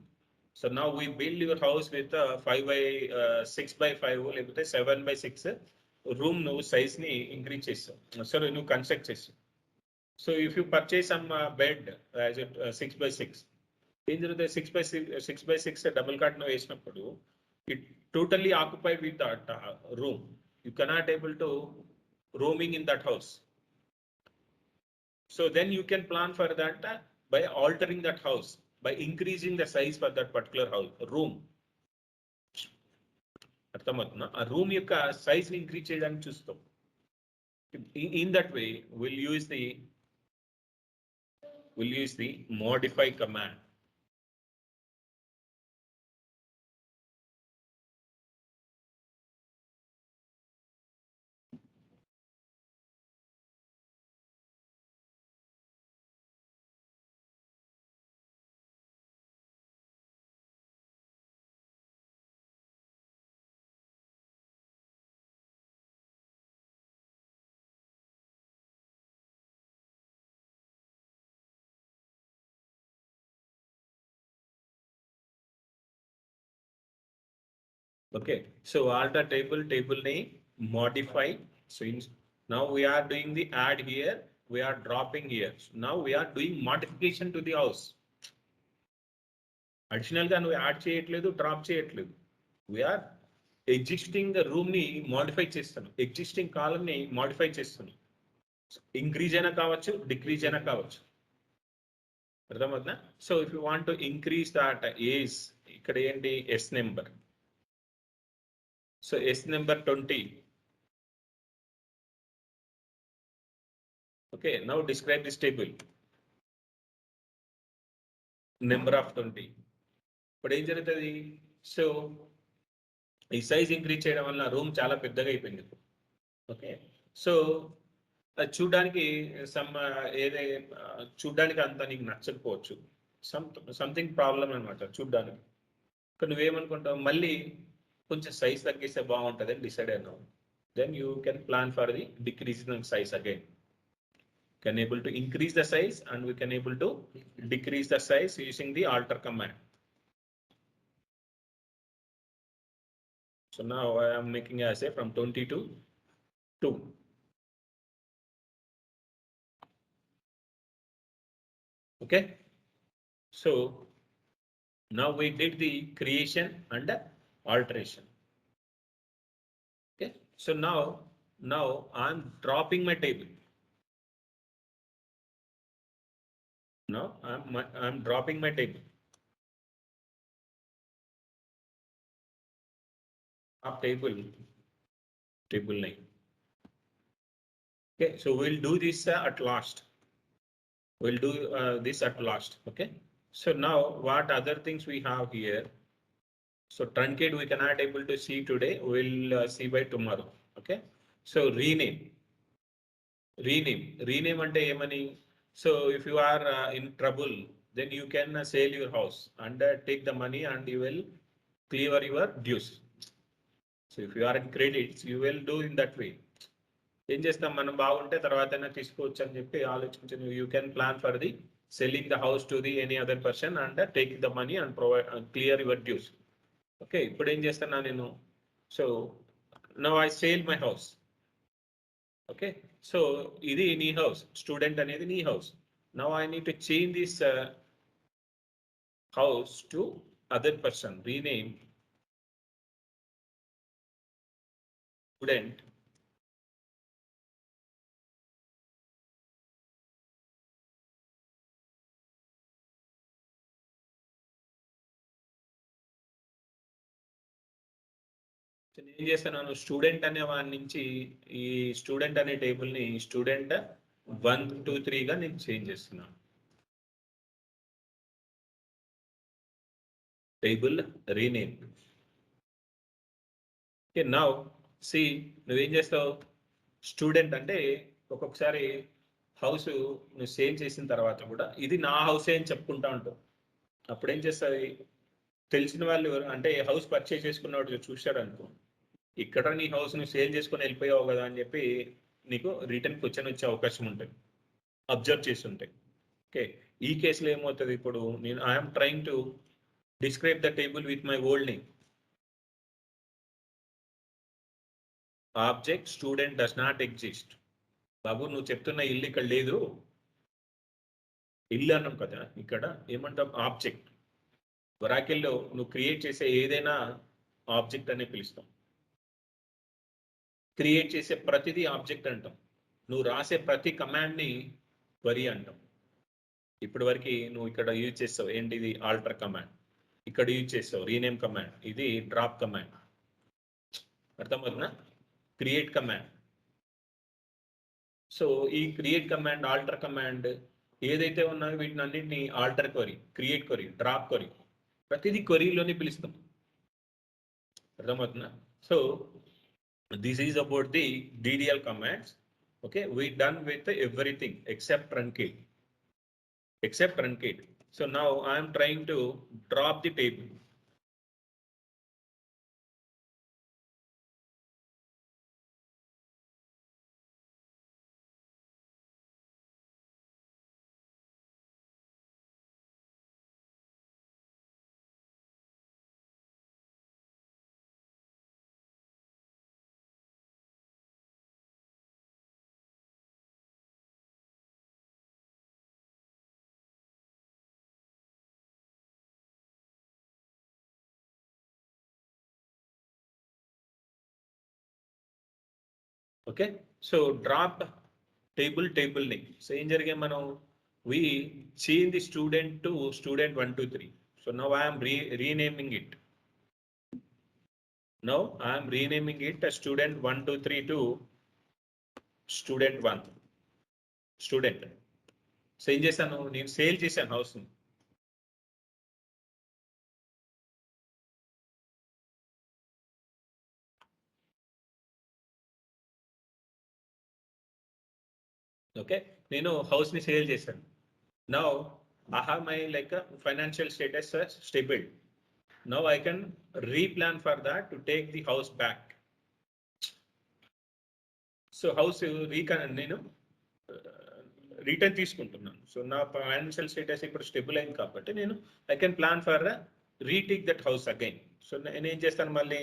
Speaker 1: So now we build your house with 5 by 6 by 5 lekapothe 7 by 6 room no size ni increase chesav. So you construct chesav. So if you purchase some bed as a 6 by 6, ఏం జరుగుతుంది, 6 by 6 double cot no వేసినప్పుడు it totally occupied with that room. You cannot able to roaming in that house. So then you can plan for that by altering that house, by increasing the size for that particular house room. అర్థమవుతుందా? ఆ room యొక్క size ని increase చేయడానికి చూస్తాం. In that way we'll use the modify command. Okay, so alter table name, modify. So now we are doing the add here, we are dropping here. So now we are doing modification to the house. Additional గా నువ్వు add చేయట్లేదు, drop చేయట్లేదు. We are existing room ని modify చేస్తాను, existing కాలం ని modify చేస్తాను. Increase అయినా కావచ్చు, డిక్రీజ్ అయినా కావచ్చు. అర్థమవుతుందా? So if you want to increase that age, ఇక్కడ ఏంటి S number. So S number 20. Okay, now describe this table. Number of 20. ఇప్పుడు ఏం జరుగుతుంది, సో ఈ సైజ్ ఇంక్రీజ్ చేయడం వల్ల రూమ్ చాలా పెద్దగా అయిపోయింది. ఓకే, సో చూడడానికి చూడడానికి అంత నీకు నచ్చకపోవచ్చు, సంథింగ్ ప్రాబ్లం అనమాట చూడడానికి. నువ్వేమనుకుంటావు, మళ్ళీ కొంచెం సైజ్ తగ్గిస్తే బాగుంటుంది అని డిసైడ్ అయినావు. Then you can plan for the decreasing size again. Can able to increase the size and we can able to decrease the size using the alter command. So now I am making as a from 20 to 2. Okay, so now we did the creation and alteration. Okay, so now I'm dropping my table. Now I'm dropping my table. Up table name. Okay, so we'll do this at last. We'll do this at last. Okay, so now what other things we have here? So truncate we cannot able to see today. We'll see by tomorrow. Okay, so rename ante emani. So if you are in trouble, then you can sell your house and take the money and you will clear your dues. So if you are in credits you will do in that way. ఏం చేస్తాం, మనం బాగుంటే తర్వాతైనా తీసుకోవచ్చు అని చెప్పి ఆలోచించి you can plan for the selling the house to the any other person and take the money and provide clear your dues. Okay, ఇప్పుడు ఏం చేస్తున్నా నేను, so now I sale my house. Okay, so ఇది నీ house, student అనేది నీ house. Now I need to change this house to other person, rename student నేను ఏం చేస్తున్నాను, స్టూడెంట్ అనే వాడి నుంచి ఈ స్టూడెంట్ అనే టేబుల్ ని స్టూడెంట్ 1 2 3గా నేను చేంజ్ చేస్తున్నాను. Table rename. Okay, now see నువ్వేం చేస్తావు, స్టూడెంట్ అంటే ఒక్కొక్కసారి హౌస్ నువ్వు సేల్ చేసిన తర్వాత కూడా ఇది నా హౌసే అని చెప్పుకుంటా ఉంటావు. అప్పుడు ఏం చేస్తుంది, తెలిసిన వాళ్ళు అంటే హౌస్ పర్చేజ్ చేసుకున్నవాడు చూశాడు అనుకో, ఇక్కడ నీ హౌస్ ని సేల్ చేసుకొని వెళ్ళిపోయావు కదా అని చెప్పి నీకు రిటర్న్ క్వశ్చన్ వచ్చే అవకాశం ఉంటుంది, అబ్జర్వ్ చేసి ఉంటాయి. ఓకే, ఈ కేసులో ఏమవుతుంది, ఇప్పుడు నేను I'm trying to describe the table with my old name. Object student does not exist. బాబు నువ్వు చెప్తున్న ఇల్లు ఇక్కడ లేదు, ఇల్లు అన్నాం కదా, ఇక్కడ ఏమంటాం ఆబ్జెక్ట్. వరాకిల్లో నువ్వు క్రియేట్ చేసే ఏదైనా ఆబ్జెక్ట్ అనే పిలుస్తాం. క్రియేట్ చేసే ప్రతిదీ ఆబ్జెక్ట్ అంటాం. నువ్వు రాసే ప్రతి కమాండ్ని క్వరీ అంటాం. ఇప్పటి వరకు నువ్వు ఇక్కడ యూజ్ చేస్తావు ఏంటిది, ఆల్టర్ కమాండ్. ఇక్కడ యూజ్ చేస్తావు రీనేమ్ కమాండ్, ఇది డ్రాప్ కమాండ్. అర్థమవుతుందా, క్రియేట్ కమాండ్. సో ఈ క్రియేట్ కమాండ్, ఆల్టర్ కమాండ్ ఏదైతే ఉన్నాయో వీటిని అన్నింటినీ alter query, create query, drop query, ప్రతిదీ క్వరీలోనే పిలుస్తాం. అర్థమవుతుందా. So this is about the DDL commands. Okay, we done with everything except truncate. So now I am trying to drop the table. Okay, so drop table name. So in జరిగే మనం we change the student to student 1 2 3. So now I am renaming it. Now I am renaming it as student 1 2 3 to student 1 student. So ఏం చేశాను, నేను sale చేశాను house. Okay, నేను house ని sale చేశాను. Now I have my like financial status stable. Now I can replan for that to take the house back. So house నేను return తీసుకుంటున్నాను. So నా ఫైనాన్షియల్ స్టేటస్ ఇప్పుడు స్టేబుల్ అయింది కాబట్టి నేను I can plan for retake that house again. So నేను ఏం చేస్తాను, మళ్ళీ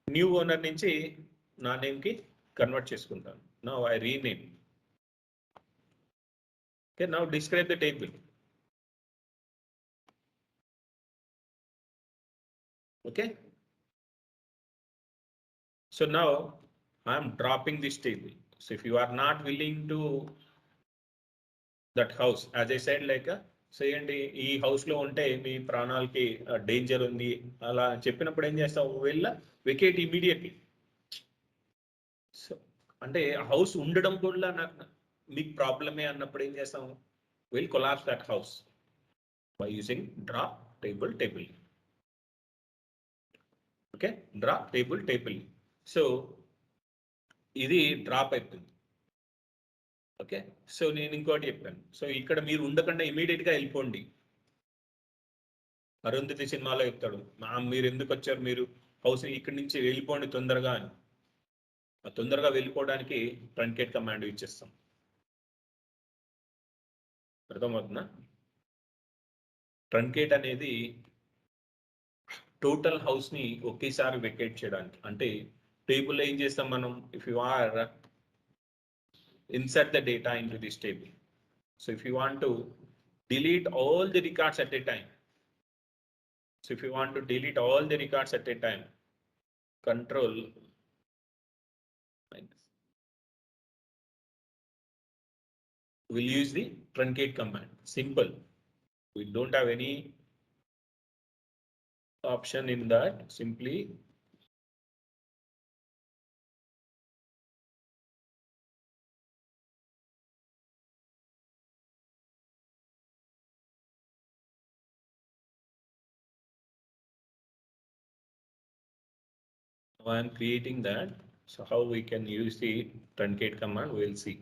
Speaker 1: న్యూ ఓనర్ నుంచి నా నేమ్కి కన్వర్ట్ చేసుకుంటాను. Now I rename. Okay, now describe the table. Okay, so now I am dropping this table. So if you are not willing to that house, as I said, like చేయండి ఈ house లో ఉంటే మీ ప్రాణాలకి danger ఉంది అలా చెప్పినప్పుడు ఏం చేస్తావు, వెళ్ళ వెకేట్ ఇమీడియట్లీ. సో అంటే హౌస్ ఉండడం కూడా నాకు మీకు ప్రాబ్లమే అన్నప్పుడు ఏం చేస్తాం, will collapse that house by using drop table. Okay, drop table. So ఇది డ్రాప్ అయిపోయింది. ఓకే, సో నేను ఇంకోటి చెప్పాను. సో ఇక్కడ మీరు ఉండకుండా ఇమీడియట్ గా వెళ్ళిపోండి. అరుంధతి సినిమాలో చెప్తాడు, మీరు ఎందుకు వచ్చారు, మీరు హౌస్ ఇక్కడి నుంచి వెళ్ళిపోండి తొందరగా అని. ఆ తొందరగా వెళ్ళిపోవడానికి ట్రంకేట్ కమాండ్ యూజ్ చేస్తాం. అర్థమవుతుందా? ట్రంకేట్ అనేది టోటల్ హౌస్ ని ఒకేసారి వెకేట్ చేయడానికి. అంటే టేబుల్ ఏం చేస్తాం మనం, if you are insert the data into this table. So if you want to delete all the records at a time, so if you want to delete all the records at a time, control will use the truncate command. Simple. We don't have any option in that. Simply I am creating that. So how we can use the truncate command, we'll see.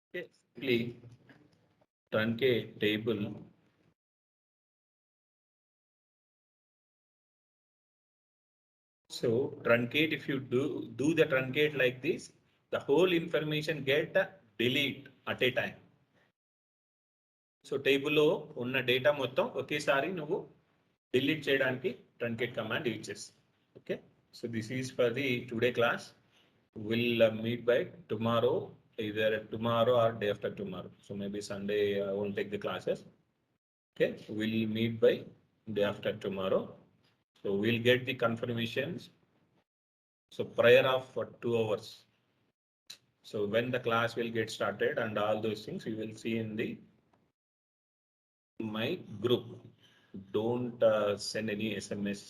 Speaker 1: Okay, simply truncate table. So truncate, if you do the truncate like this, the whole information get delete at a time. So టేబుల్లో ఉన్న data మొత్తం ఒకేసారి నువ్వు delete చేయడానికి truncate command use చేస్తావు. Okay, so this is for the today class. Will meet by tomorrow, either tomorrow or day after tomorrow. So maybe Sunday I won't take the classes. Okay, we'll meet by day after tomorrow. So we'll get the confirmations. So prior of 2 hours. So when the class will get started and all those things you will see in the my group. Don't send any SMS